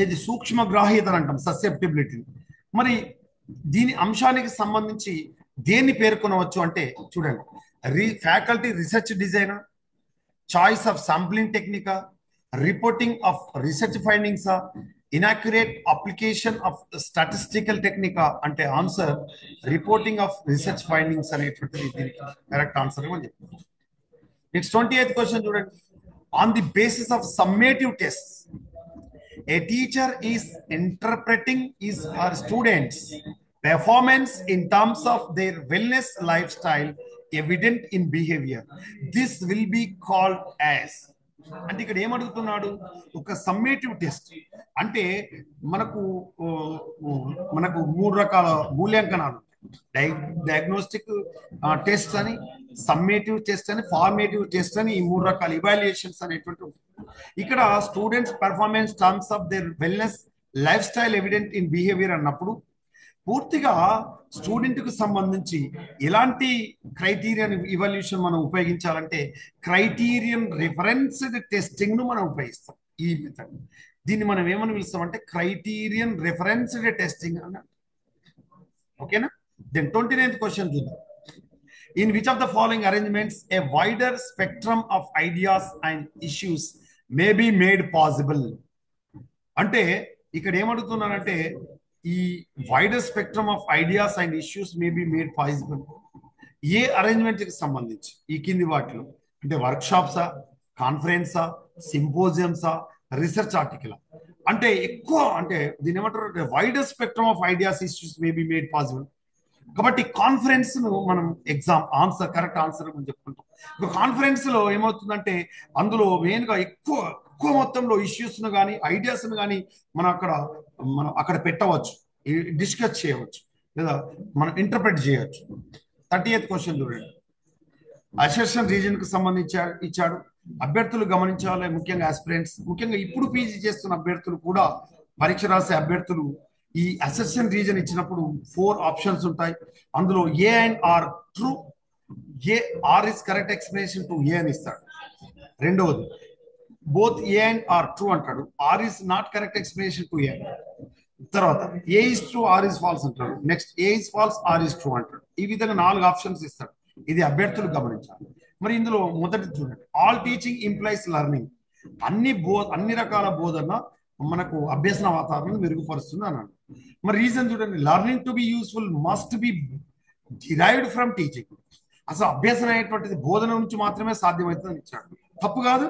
ఏది సూక్ష్మగ్రాహ్యత అంటాం, ససెప్టిబిలిటీ. మరి దీని అంశానికి సంబంధించి దేన్ని పేర్కొనవచ్చు అంటే చూడండి, faculty research designer, choice of sampling టెక్నికా, రిపోర్టింగ్ ఆఫ్ రీసెర్చ్ ఫైండింగ్సా, ఇనాక్యురేట్ అప్లికేషన్ ఆఫ్ స్టాటిస్టికల్ టెక్నికా? అంటే answer reporting of research findings అనేటువంటిది దీనికి కరెక్ట్ ఆన్సర్ అని చెప్తాం. నెక్స్ట్ 28th క్వశ్చన్ చూడండి. On the basis of summative test a teacher is interpreting his her students performance in terms of their wellness lifestyle evident in behavior. This will be called as? అంటే ఇక్కడ ఏమడుగుతున్నాడు? ఒక summative test అంటే మనకు మనకు 3 రకాల మూల్యాంకనాలు, diagnostic test అని, summative test అని, formative test అని, ఈ 3 రకాల ఇవాల్యుయేషన్స్ అనేటువంటి ఉంటుంది. ఇక్కడ students performance terms of their wellness life style evident in behaviour అన్నప్పుడు పూర్తిగా స్టూడెంట్ కు సంబంధించి ఎలాంటి క్రైటీరియన్ ఇవాల్యూషన్ మనం ఉపయోగించాలంటే క్రైటీరియన్ రిఫరెన్స్డ్ టెస్టింగ్ ను మనం ఉపయోగిస్తాం ఈ మెథడ్. దీన్ని మనం ఏమని పిలుస్తామంటే క్రైటీరియన్ రెఫరెన్స్డ్ టెస్టింగ్ అన్న. ఓకేనా? దెన్ 29th క్వశ్చన్ చూద్దాం. In which of the following arrangements a wider spectrum of ideas and issues may be made possible? అంటే ఇక్కడ ఏమడుగుతున్నానంటే ఈ wider spectrum of ideas and issues may be made possible A arrangement కి సంబంధించి ఈ కింది వాటిలో అంటే వర్క్ షాప్సా, కాన్ఫరెన్సా, సింపోజియంసా, రీసెర్చ్ ఆర్టికల్ అంటే ఎక్కువ అంటే దీని ఏమంటారు wider spectrum of ideas issues may be made possible. కాబట్టి కాన్ఫరెన్స్ ను మనం ఎగ్జామ్ ఆన్సర్ కరెక్ట్ ఆన్సర్ అని చెప్పుకుంటాం. ఒక కాన్ఫరెన్స్ లో ఏమవుతుందంటే అందులో మెయిన్ గా ఎక్కువ ఎక్కువ మొత్తంలో ఇష్యూస్ ను కానీ ఐడియాస్ ను కానీ మనం అక్కడ పెట్టవచ్చు, డిస్కస్ చేయవచ్చు లేదా మనం ఇంటర్ప్రెట్ చేయవచ్చు. 30th క్వశ్చన్ చూడండి. అసెషన్ రీజన్ కు సంబంధించి ఇచ్చాడు. అభ్యర్థులు గమనించాలి, ముఖ్యంగా ఆస్పిరెంట్స్, ముఖ్యంగా ఇప్పుడు పీజీ చేస్తున్న అభ్యర్థులు కూడా పరీక్ష రాసే అభ్యర్థులు ఈ అసెషన్ రీజన్ ఇచ్చినప్పుడు 4 ఆప్షన్స్ ఉంటాయి. అందులో A and R true, A R is correct explanation to A అని ఇస్తాడు. రెండవది both A and R true అంటాడు, R is not correct explanation to A. తర్వాత A is true, R is false అంటాడు. Next A is false, R is true అంటాడు. ఈ విధంగా 4 options ఇస్తాడు. ఇది అభ్యర్థులు గమనించాలి. మరి ఇందులో మొదటి చూడండి, ఆల్ టీచింగ్ ఇంప్లైస్ లెర్నింగ్. అన్ని రకాల బోధన మనకు అభ్యసన వాతావరణం మెరుగుపరుస్తుంది అన్నాడు. మరి రీజన్ చూడండి, learning to be useful must be derived from teaching. అసలు అభ్యసన అనేటువంటిది బోధన నుంచి మాత్రమే సాధ్యమవుతుందని ఇచ్చాడు. తప్పు కాదు,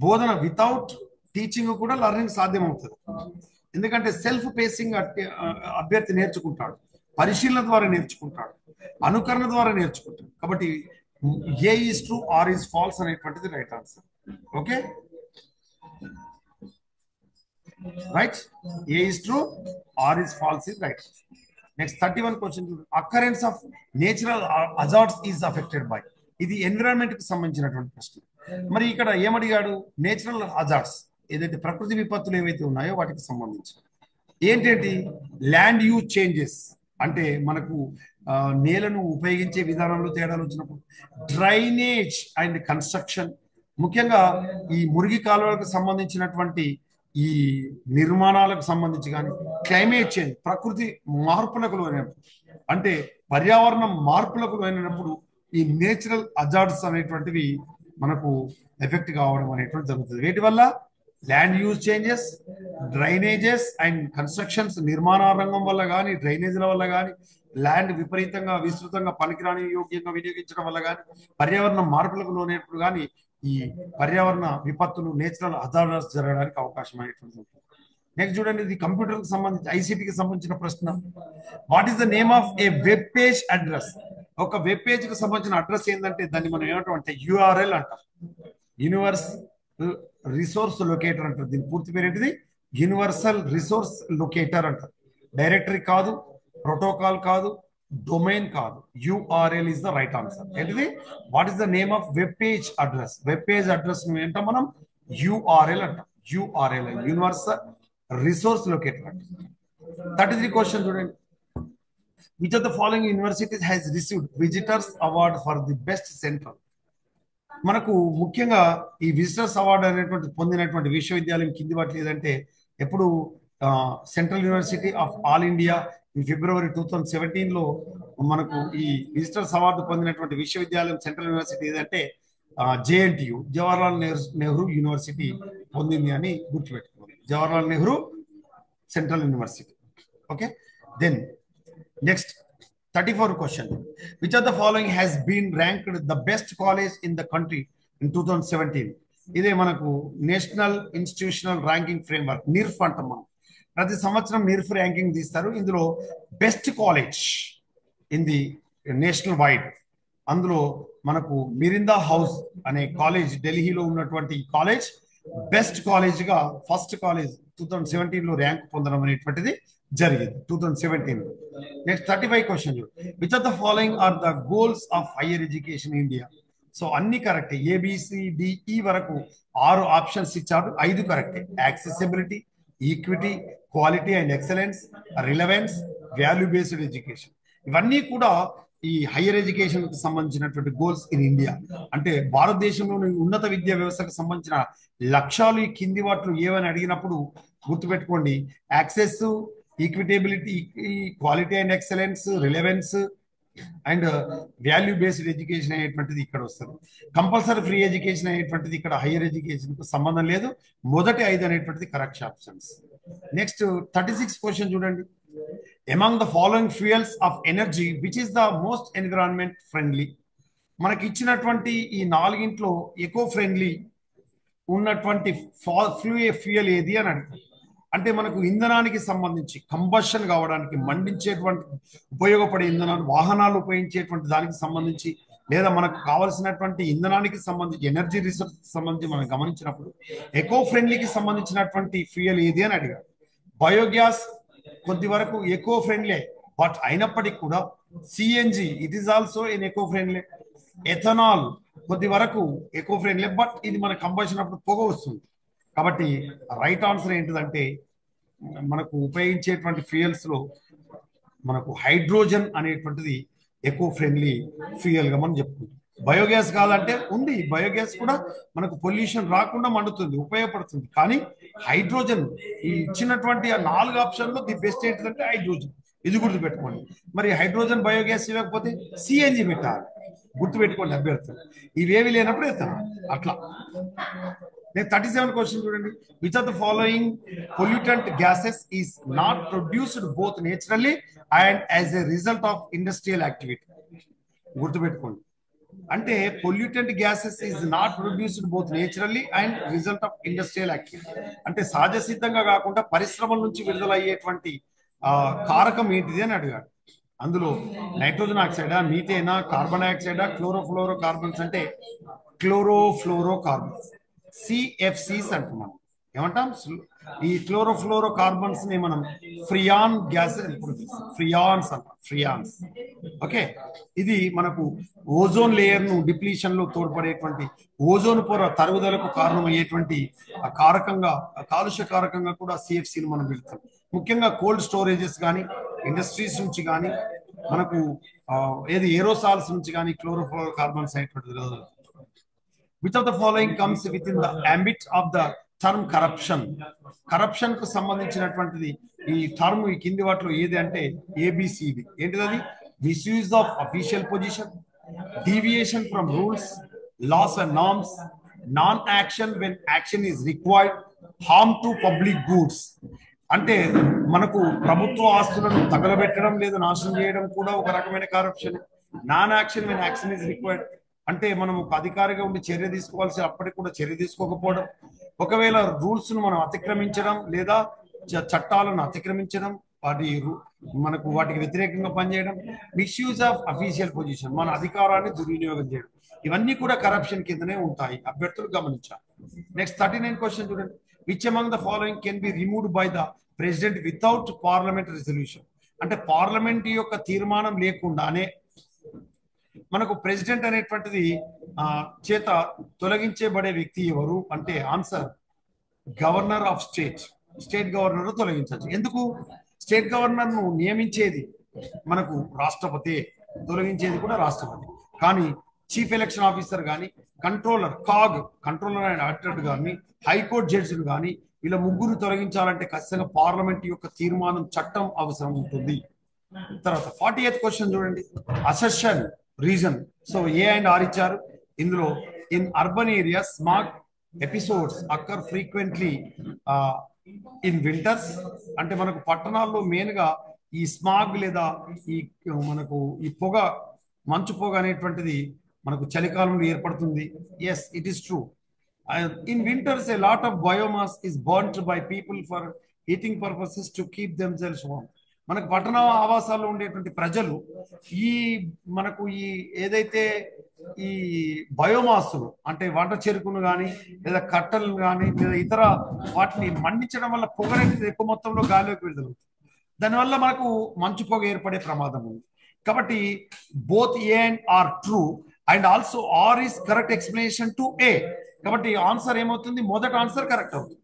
బోధన వితౌట్ టీచింగ్ కూడా లెర్నింగ్ సాధ్యమవుతుంది. ఎందుకంటే సెల్ఫ్ పేసింగ్ అభ్యర్థి నేర్చుకుంటాడు, పరిశీలన ద్వారా నేర్చుకుంటాడు, అనుకరణ ద్వారా నేర్చుకుంటాడు. కాబట్టి A is true, R is false అనేటువంటిది right answer. Okay right, A is true, R is false is right. Next 31 question, occurrence of natural hazards is affected by. ఇది ఎన్విరాన్మెంట్ కి సంబంధించినటువంటి ప్రశ్న. మరి ఇక్కడ ఏమడిగాడు, నేచురల్ హజార్డ్స్ ఏదైతే ప్రకృతి విపత్తులు ఏవైతే ఉన్నాయో వాటికి సంబంధించి ఏంటంటే ల్యాండ్ యూజ్ చేంజెస్ అంటే మనకు నేలను ఉపయోగించే విధానంలో తేడాలు వచ్చినప్పుడు, డ్రైనేజ్ అండ్ కన్స్ట్రక్షన్, ముఖ్యంగా ఈ మురికి కాలువలకు సంబంధించినటువంటి ఈ నిర్మాణాలకు సంబంధించి కానీ, క్లైమేట్ చేంజ్ ప్రకృతి మార్పులకు లోనైనప్పుడు అంటే పర్యావరణం మార్పులకు లోనైనప్పుడు ఈ నేచురల్ హజార్డ్స్ అనేటువంటివి మనకు ఎఫెక్ట్ కావడం అనేటువంటి జరుగుతుంది. వీటి వల్ల land use changes, drainages and constructions, నిర్మాణ రంగం వల్ల కానీ, డ్రైనేజీల వల్ల కానీ, ల్యాండ్ విపరీతంగా విస్తృతంగా పనికిరాని యోగ్యంగా వినియోగించడం వల్ల కానీ, పర్యావరణ మార్పులకు లోనైనప్పుడు కానీ ఈ పర్యావరణ విపత్తులు, నేచురల్ హజార్డ్స్ జరగడానికి అవకాశం అనేటువంటి ఉంటుంది. నెక్స్ట్ చూడండి, ఇది కంప్యూటర్కి సంబంధించి ఐసీటీకి సంబంధించిన ప్రశ్న. What is the name of A web page address? ఒక వెబ్ పేజ్ కి సంబంధించిన అడ్రస్ ఏంటంటే దాన్ని మనం ఏమంటామంటే యూఆర్ఎల్ అంటాం, యూనివర్సల్ రిసోర్స్ లొకేటర్ అంటారు. దీని పూర్తి పేరు ఏంటిది? యూనివర్సల్ రిసోర్స్ లొకేటర్ అంటారు. డైరెక్టరీ కాదు, ప్రోటోకాల్ కాదు, డొమైన్ కాదు, URL is the right answer. ఏంటిది? What is the name of web page address? Web page address ఏంటో మనం యూఆర్ఎల్ అంటాం. యూఆర్ఎల్ యూనివర్సల్ రిసోర్స్ లొకేటర్ అంటాం. 33 క్వశ్చన్ చూడండి. Which of the following universities has received visitors award for the best central? మనకు ముఖ్యంగా ఈ visitors award అనేటువంటి పొందినటువంటి విశ్వవిద్యాలయం కింది వాటి లేదంటే ఎప్పుడు central university of all India ఫిబ్రవరి 2017లో మనకు ఈ విజిటర్స్ అవార్డు పొందినటువంటి విశ్వవిద్యాలయం సెంట్రల్ యూనివర్సిటీ ఏదంటే జేఎన్టీయు, జవహర్లాల్ నెహ్రూ యూనివర్సిటీ పొందింది అని గుర్తుపెట్టుకోవాలి. Jawaharlal Nehru central university. Okay, then next 34 question. Which of the following has been ranked the best college in the country in 2017? ఇదే మనకు national institutional ranking framework, NIRF అంటాం మనం. ప్రతి సంవత్సరం నిర్ఫ్ ర్యాంకింగ్ తీస్తారు. ఇందులో best college in the national wide, అందులో మనకు మిరిందా హౌస్ అనే కాలేజ్, ఢిల్లీలో ఉన్నటువంటి కాలేజ్ బెస్ట్ కాలేజ్గా ఫస్ట్ కాలేజ్ 2017లో ర్యాంక్ పొందడం అనేటువంటిది జరిగింది 2017. Next 35 question. Which of the following are the goals of higher education India? So అన్ని కరెక్టే, ఏబిసిడిఈ వరకు 6 ఆప్షన్స్ ఇచ్చారు, 5 కరెక్టే. Accessibility, equity, quality and excellence, relevance, value based education, ఇవన్నీ కూడా ఈ హైయర్ ఎడ్యుకేషన్ కి సంబంధించినటువంటి గోల్స్ ఇన్ ఇండియా, అంటే భారతదేశంలోని ఉన్నత విద్యా వ్యవస్థకు సంబంధించిన లక్ష్యాలు ఈ కింది వాటిలో ఏవని అడిగినప్పుడు గుర్తుపెట్టుకోండి: access, equitability, quality and excellence, relevance and value based education అనేటువంటిది ఇక్కడ వస్తుంది. కంపల్సరీ ఫ్రీ ఎడ్యుకేషన్ అనేటువంటిది ఇక్కడ హైయర్ ఎడ్యుకేషన్ కు సంబంధం లేదు. మొదటి 5 అనేటువంటిది కరెక్ట్ ఆప్షన్స్. నెక్స్ట్ 36 క్వశ్చన్ చూడండి. Among the following fuels of energy which is the most environment friendly? మనకి ఇచ్చినటువంటి ఈ నాలుగింట్లో ఎకో ఫ్రెండ్లీ ఉన్నటువంటి ఫ్యూయల్ ఏది అని అడుగుతాం. అంటే మనకు ఇంధనానికి సంబంధించి కంబషన్ కావడానికి మండించేటువంటి ఉపయోగపడే ఇంధనాలు, వాహనాలు ఉపయోగించేటువంటి దానికి సంబంధించి, లేదా మనకు కావలసినటువంటి ఇంధనానికి సంబంధించి ఎనర్జీ రిసోర్స్ సంబంధించి మనం గమనించినప్పుడు ఎకో ఫ్రెండ్లీకి సంబంధించినటువంటి ఫ్యూయల్ ఏది అని అడిగారు. బయోగ్యాస్ కొద్ది వరకు ఎకో ఫ్రెండ్లీ, బట్ అయినప్పటికీ కూడా CNG it is also an eco friendly. Ethanol కొద్ది వరకు ఎకో ఫ్రెండ్లీ, బట్ ఇది మన కంబషన్ అప్పుడు పొగ వస్తుంది. కాబట్టి రైట్ ఆన్సర్ ఏంటిదంటే మనకు ఉపయోగించేటువంటి ఫ్యూయల్స్ లో మనకు హైడ్రోజన్ అనేటువంటిది ఎకో ఫ్రెండ్లీ ఫ్యూయల్ గా మనం చెప్పుకుంటాం. బయోగ్యాస్ కాదంటే ఉంది, బయోగ్యాస్ కూడా మనకు పొల్యూషన్ రాకుండా మండుతుంది, ఉపయోగపడుతుంది. కానీ హైడ్రోజన్ ఈ ఇచ్చినటువంటి ఆ 4 ఆప్షన్లో ది బెస్ట్ ఏంటిదంటే హైడ్రోజన్. ఇది గుర్తుపెట్టుకోండి. మరి హైడ్రోజన్ బయోగ్యాస్ ఇవ్వకపోతే సిఎన్జి పెట్టాలి, గుర్తుపెట్టుకోండి అభ్యర్థులు. ఇవేవి లేనప్పుడు ఎత్తాను అట్లా. నేను 37 క్వశ్చన్ చూడండి. Which of the following pollutant gases is not produced both naturally and as a result of industrial activity? గుర్తుపెట్టుకోండి. అంటే pollutant gases is not produced both naturally and result of industrial activity. అంటే సహజ సిద్ధంగా కాకుండా పరిశ్రమల నుంచి విడుదలయ్యేటువంటి కారకం ఏంటిది అని అడిగాడు. అందులో నైట్రోజన్ ఆక్సైడా, మీథేనా, కార్బన్ డైఆక్సైడా, క్లోరోఫ్లోరో కార్బన్స్ అంటే క్లోరోఫ్లోరో కార్బన్స్, సిఎఫ్సిస్ అంటున్నాం. ఏమంటాం? ఈ క్లోరోఫ్లోరో కార్బన్స్ ని మనం ఫ్రియాన్ గ్యాస్, ఫ్రియాన్స్ అంటాం, ఫ్రియాన్స్. ఓకే, ఇది మనకు ఓజోన్ లేయర్ ను డిప్లీషన్ లో తోడ్పడేటువంటి, ఓజోన్ పొర తరుగుదలకు కారణమయ్యేటువంటి కారకంగా, కాలుష్య కారకంగా కూడా సిఎఫ్సిని మనం వెళ్తాం. ముఖ్యంగా కోల్డ్ స్టోరేజెస్ కానీ, ఇండస్ట్రీస్ నుంచి కానీ, మనకు ఏది ఏరోసాల్స్ నుంచి కానీ క్లోరోఫ్లోరో కార్బన్స్ అనేటువంటిది. Which of the following comes with in the ambit of the term corruption? Corruption కు సంబంధించినటువంటిది ఈ టర్మ్ ఈ కింది వాటిలో ఏది అంటే ఏబిసిడి. ఏంటిది అది? Misuse of official position, deviation from rules, laws and norms, non action when action is required, harm to public goods. అంటే మనకు ప్రభుత్వ ఆస్తులను తగలబెట్టడం లేదా నాశనం చేయడం కూడా ఒక రకమైన corruption. Non action when action is required అంటే మనం ఒక అధికారిగా ఉండి చర్య తీసుకోవాల్సి అప్పటికి కూడా చర్య తీసుకోకపోవడం, ఒకవేళ రూల్స్ ను మనం అతిక్రమించడం లేదా చట్టాలను అతిక్రమించడం, మనకు వాటికి వ్యతిరేకంగా పనిచేయడం, మిస్యూజ్ ఆఫ్ అఫీషియల్ పొజిషన్, మన అధికారాన్ని దుర్వినియోగం చేయడం, ఇవన్నీ కూడా కరప్షన్ కిందనే ఉంటాయి. అభ్యర్థులు గమనించాలి. నెక్స్ట్ 39 క్వశ్చన్ చూడండి. Which among the following can be removed by the president without parliament resolution? అంటే పార్లమెంట్ యొక్క తీర్మానం లేకుండానే మనకు ప్రెసిడెంట్ అనేటువంటిది చేత తొలగించబడే వ్యక్తి ఎవరు అంటే answer governor of state. State governor తొలగించవచ్చు. ఎందుకు? స్టేట్ గవర్నర్ ను నియమించేది మనకు రాష్ట్రపతి, తొలగించేది కూడా రాష్ట్రపతి. కానీ చీఫ్ ఎలక్షన్ ఆఫీసర్ కానీ, కంట్రోలర్ కంట్రోలర్ అండ్ ఆడిటర్ కానీ, హైకోర్టు జడ్జిలు కానీ, ఇలా ముగ్గురు తొలగించాలంటే ఖచ్చితంగా పార్లమెంట్ యొక్క తీర్మానం, చట్టం అవసరం ఉంటుంది. తర్వాత 48th క్వశ్చన్ చూడండి. Assertion reason. So A and R ఇచ్చారు. ఇందులో in urban areas smog episodes occur frequently in winters. అంటే మనకు పట్టణాల్లో మెయిన్ గా ఈ స్మాగ్ లేదా ఈ మనకు ఈ పొగ, మంచు పొగ అనేటువంటిది మనకు చలికాలంలో ఏర్పడుతుంది. Yes, it is true. In winters a lot of biomass is burned by people for heating purposes to keep themselves warm. మనకు పట్టణ ఆవాసాల్లో ఉండేటువంటి ప్రజలు ఈ మనకు ఈ ఏదైతే ఈ బయోమాస్ను అంటే వంట చెరుకును కానీ లేదా కట్టెలను కానీ లేదా ఇతర వాటిని మండించడం వల్ల పొగ ఎక్కువ మొత్తంలో గాలిలోకి విడుదలవుతుంది. దానివల్ల మనకు మంచు పొగ ఏర్పడే ప్రమాదం ఉంది. కాబట్టి both A and R true and also R is correct explanation to A. కాబట్టి ఆన్సర్ ఏమవుతుంది? మొదటి ఆన్సర్ కరెక్ట్ అవుతుంది.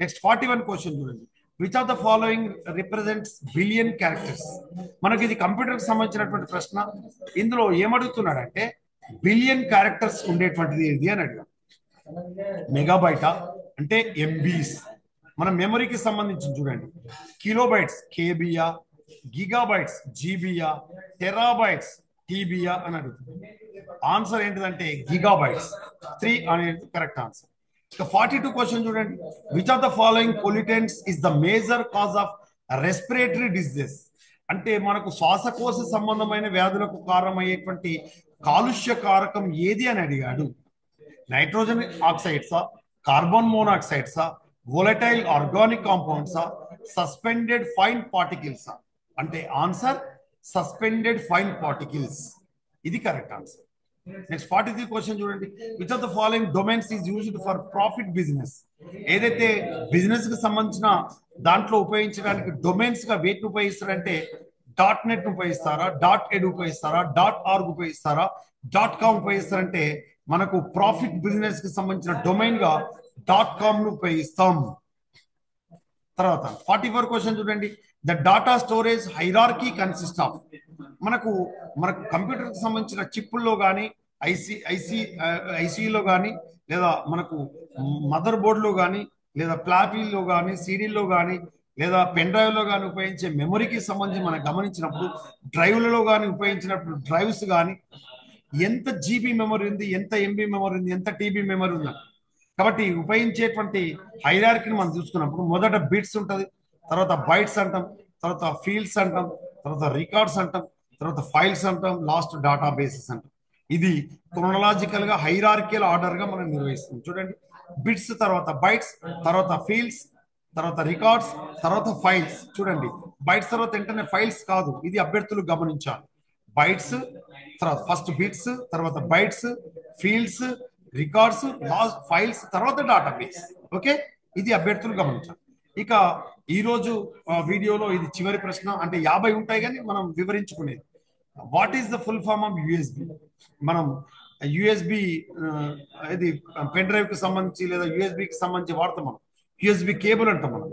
నెక్స్ట్ 41 క్వశ్చన్ చూడండి. Which of the following represents billion characters? మనకి ఇది కంప్యూటర్కి సంబంధించినటువంటి ప్రశ్న. ఇందులో ఏమడుగుతున్నాడంటే బిలియన్ క్యారెక్టర్స్ ఉండేటువంటిది ఏది అని అడిగాం. మెగాబైటా అంటే ఎంబీస్, మన మెమరీకి సంబంధించి చూడండి. కిలోబైట్స్ కేబియా, గిగాబైట్స్ జీబియా, టెరాబైట్స్ టీబియా అని అడుగుతుంది. ఆన్సర్ ఏంటిదంటే గిగాబైట్స్. 3 అనేది కరెక్ట్ ఆన్సర్. ఇక 42 క్వశ్చన్ చూడండి. Which of the following pollutants is the major cause of respiratory diseases? అంటే మనకు శ్వాసకోశ సంబంధమైన వ్యాధులకు కారణమయ్యేటువంటి కాలుష్య కారకం ఏది అని అడిగాడు. నైట్రోజన్ ఆక్సైడ్సా, కార్బన్ మోనాక్సైడ్సా, వోలటైల్ ఆర్గానిక్ కాంపౌండ్సా, సస్పెండెడ్ ఫైన్ పార్టికల్సా? అంటే ఆన్సర్ సస్పెండెడ్ ఫైన్ పార్టికల్స్. ఇది కరెక్ట్ ఆన్సర్. నెక్స్ట్ 43 క్వశ్చన్ చూడండి. Which of the following domains is used for profit business? ఏదైతే బిజినెస్ కి సంబంధించిన దాంట్లో ఉపయోగించడానికి డొమైన్స్ గా వేటిని ఉపయోగిస్తారంటే డాట్ నెట్ ఉపయోగిస్తారా, డాట్ ఎడ్ ఉపయోగిస్తారా, డాట్ ఆర్గ్ ఉపయోగిస్తారా, డాట్ కామ్ ఉపయోగిస్తారంటే మనకు ప్రాఫిట్ బిజినెస్ కి సంబంధించిన డొమైన్ గా డాట్ కామ్ ను ఉపయోగిస్తాం. తర్వాత 44 క్వశ్చన్ చూడండి. The data storage hierarchy consist of? మనకు కంప్యూటర్ కి సంబంధించిన చిప్పుల్లో కానీ ఐసీలో కానీ లేదా మనకు మదర్ బోర్డులో కానీ లేదా ఫ్లాపీలో కానీ సిడీల్లో కానీ లేదా పెన్ డ్రైవ్లో కానీ ఉపయోగించే మెమరీకి సంబంధించి మనం గమనించినప్పుడు డ్రైవ్లలో కానీ ఉపయోగించినప్పుడు డ్రైవ్స్ కానీ ఎంత జీబీ మెమరీ ఉంది, ఎంత ఎంబీ మెమరీ ఉంది, ఎంత టీబీ మెమరీ ఉంది. కాబట్టి ఉపయోగించేటువంటి హైరార్కీని మనం చూసుకున్నప్పుడు మొదట బిట్స్ ఉంటుంది, తర్వాత బైట్స్ అంటాం, తర్వాత ఫీల్డ్స్ అంటాం, తర్వాత రికార్డ్స్ అంటాం, తర్వాత ఫైల్స్ అంటాం, లాస్ట్ డేటా బేసెస్ అంటాం. ఇది క్రోనలాజికల్ గా హైరార్కియల్ ఆర్డర్ గా మనం నిర్వహిస్తాం. చూడండి, బిట్స్ తర్వాత బైట్స్, తర్వాత ఫీల్డ్స్, తర్వాత రికార్డ్స్, తర్వాత ఫైల్స్. చూడండి, బైట్స్ తర్వాత వెంటనే ఫైల్స్ కాదు, ఇది అభ్యర్థులు గమనించాలి. బైట్స్ తర్వాత ఫస్ట్ బిట్స్, తర్వాత bytes, fields, records, last files, తర్వాత డేటాబేస్. ఓకే, ఇది అభ్యర్థులు గమనించాలి. ఇక ఈరోజు వీడియోలో ఇది చివరి ప్రశ్న. అంటే 50 ఉంటాయి కానీ మనం వివరించుకునేది. What is the full form of USB? మనం యూఎస్బి ఇది పెన్ డ్రైవ్ కి సంబంధించి లేదా యూఎస్బికి సంబంధించి వాడతాం. మనం యూఎస్బి కేబుల్ అంటాం. మనం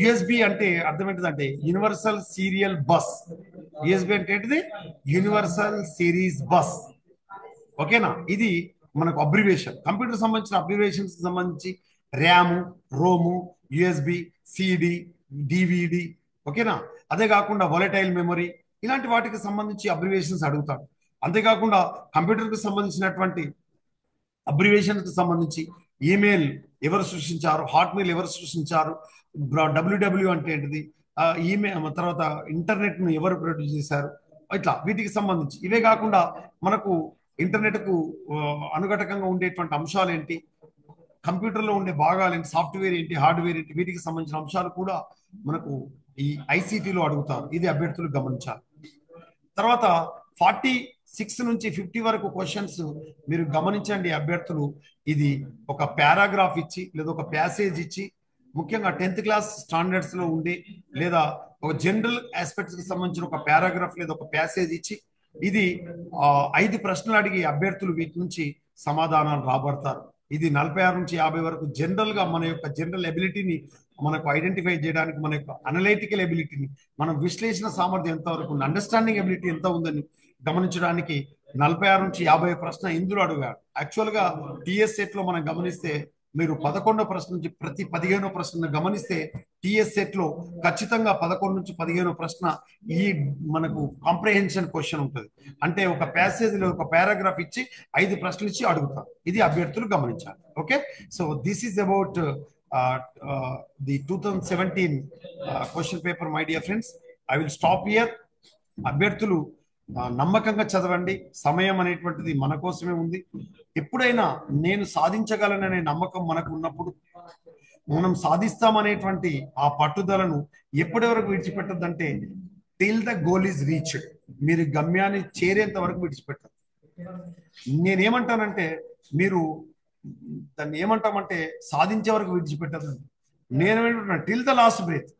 యూఎస్బి అంటే అర్థం ఏంటిదంటే యూనివర్సల్ సీరియల్ బస్. యూఎస్బి అంటే ఏంటిది? Universal serial bus. ఓకేనా? ఇది మనకు అబ్రివేషన్. కంప్యూటర్ సంబంధించిన అబ్రివేషన్స్ సంబంధించి RAM, ROM, USB, CD, DVD. ఓకేనా? అదే కాకుండా వొలటైల్ మెమరీ, ఇలాంటి వాటికి సంబంధించి అబ్రివేషన్స్ అడుగుతాడు. అంతేకాకుండా కంప్యూటర్కి సంబంధించినటువంటి అబ్రివేషన్కి సంబంధించి ఈమెయిల్ ఎవరు సృష్టించారు, హాట్మెయిల్ ఎవరు సృష్టించారు, డబ్ల్యూడబ్ల్యూ అంటే ఏంటిది, ఈమెయిల్ తర్వాత ఇంటర్నెట్ను ఎవరు ప్రొడ్యూస్ చేశారు, ఇట్లా వీటికి సంబంధించి. ఇవే కాకుండా మనకు ఇంటర్నెట్కు అనుఘటకంగా ఉండేటువంటి అంశాలు ఏంటి, కంప్యూటర్లో ఉండే భాగాలు ఏంటి, సాఫ్ట్వేర్ ఏంటి, హార్డ్వేర్ ఏంటి, వీటికి సంబంధించిన అంశాలు కూడా మనకు ఈ ఐసీటీలో అడుగుతారు. ఇది అభ్యర్థులు గమనించాలి. తర్వాత 46 నుంచి 50 వరకు క్వశ్చన్స్ మీరు గమనించండి అభ్యర్థులు. ఇది ఒక పారాగ్రాఫ్ ఇచ్చి లేదా ఒక ప్యాసేజ్ ఇచ్చి, ముఖ్యంగా 10th క్లాస్ స్టాండర్డ్స్ లో ఉండి లేదా ఒక జనరల్ ఆస్పెక్ట్స్ కి సంబంధించిన ఒక పారాగ్రాఫ్ లేదా ఒక ప్యాసేజ్ ఇచ్చి ఇది 5 ప్రశ్నలు అడిగి అభ్యర్థులు వీటి నుంచి సమాధానాలు రాబడతారు. ఇది 46 నుంచి 50 వరకు జనరల్ గా మన యొక్క జనరల్ ఎబిలిటీని మనకు ఐడెంటిఫై చేయడానికి, మన యొక్క అనలైటికల్ ఎబిలిటీని, మనం విశ్లేషణ సామర్థ్యం ఎంత వరకు ఉంది, అండర్స్టాండింగ్ ఎబిలిటీ ఎంత ఉందని గమనించడానికి 46 నుంచి 50 ప్రశ్న ఇందులో అడిగారు. యాక్చువల్ గా టీఎస్ సెట్ లో మనం గమనిస్తే మీరు 11వ ప్రశ్న నుంచి ప్రతి 15వ ప్రశ్నను గమనిస్తే టీఎస్ సెట్ లో ఖచ్చితంగా 11 నుంచి 15వ ప్రశ్న ఈ మనకు కాంప్రిహెన్షన్ క్వశ్చన్ ఉంటుంది. అంటే ఒక ప్యాసేజ్ లో ఒక పారాగ్రాఫ్ ఇచ్చి 5 ప్రశ్నలు ఇచ్చి అడుగుతారు. ఇది అభ్యర్థులు గమనించాలి. Okay, so this is about the 2017 question paper. My dear friends, I will stop here. అభ్యర్థులు నమ్మకంగా చదవండి. సమయం అనేటువంటిది మన కోసమే ఉంది. ఎప్పుడైనా నేను సాధించగలననే నమ్మకం మనకు ఉన్నప్పుడు మనం సాధిస్తామనేటువంటి ఆ పట్టుదలను ఎప్పటి వరకు విడిచిపెట్టద్దంటే till the goal is reached. మీరు గమ్యాన్ని చేరేంత వరకు విడిచిపెట్టదు. నేనేమంటానంటే మీరు దాన్ని ఏమంటామంటే సాధించే వరకు విడిచిపెట్టదు. నేనేమంటున్నా టిల్ ద లాస్ట్ బ్రేత్,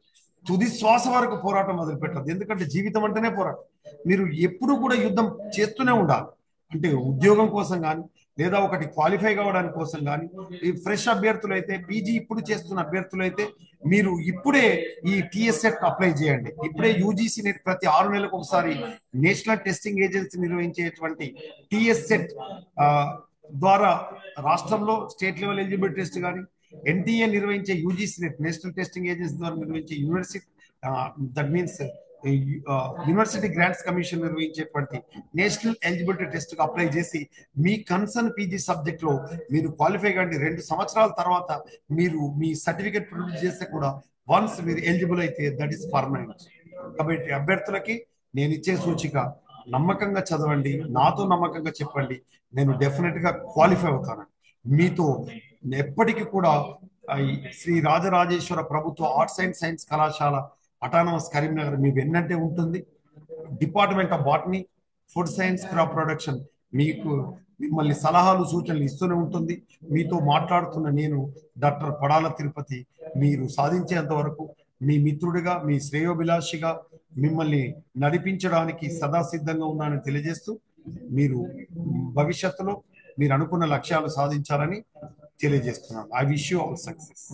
తుది శ్వాస వరకు పోరాటం మొదలు పెట్టదు. ఎందుకంటే జీవితం అంటేనే పోరాటం. మీరు ఎప్పుడు కూడా యుద్ధం చేస్తూనే ఉండాలి. అంటే ఉద్యోగం కోసం కానీ లేదా ఒకటి క్వాలిఫై కావడానికి కోసం కానీ ఈ ఫ్రెష్ అభ్యర్థులు అయితే పీజీ ఇప్పుడు చేస్తున్న అభ్యర్థులు అయితే మీరు ఇప్పుడే ఈ టీఎస్సెట్ అప్లై చేయండి. ఇప్పుడే యూజీసీ నెట్ ప్రతి 6 నెలలకు ఒకసారి నేషనల్ టెస్టింగ్ ఏజెన్సీ నిర్వహించేటువంటి టీఎస్సెట్ ద్వారా రాష్ట్రంలో స్టేట్ లెవెల్ ఎలిజిబిలిటీ టెస్ట్ కానీ ఎన్టీఏ నిర్వహించే UGC NET national testing agency ద్వారా నిర్వహించే university that means university grants commission నిర్వహించేటువంటి నేషనల్ ఎలిజిబిలిటీ టెస్ట్ కు అప్లై చేసి మీ కన్సర్న్ పీజీ సబ్జెక్ట్ లో మీరు క్వాలిఫై కండి 2 సంవత్సరాల తర్వాత మీరు మీ సర్టిఫికేట్ ప్రొడ్యూస్ చేస్తే కూడా వన్స్ మీరు ఎలిజిబుల్ అయితే దట్ ఈస్ పర్మనెంట్. కాబట్టి అభ్యర్థులకి నేను ఇచ్చే సూచిక నమ్మకంగా చదవండి, నాతో నమ్మకంగా చెప్పండి, నేను డెఫినెట్ గా క్వాలిఫై అవుతాను. మీతో ఎప్పటికీ కూడా ఈ శ్రీ రాజరాజేశ్వర ప్రభుత్వ ఆర్ట్స్ అండ్ సైన్స్ కళాశాల అటానమస్ కరీంనగర్ మీ వెన్నంటే ఉంటుంది. Department of botany, food science, crop production మీకు మిమ్మల్ని సలహాలు సూచనలు ఇస్తూనే ఉంటుంది. మీతో మాట్లాడుతున్న నేను డాక్టర్ పడాల తిరుపతి మీరు సాధించేంత వరకు మీ మిత్రుడిగా, మీ శ్రేయోభిలాషిగా మిమ్మల్ని నడిపించడానికి సదా సిద్ధంగా ఉన్నానని తెలియజేస్తూ మీరు భవిష్యత్తులో మీరు అనుకున్న లక్ష్యాలు సాధించాలని తెలియజేస్తున్నాను. I wish you all success.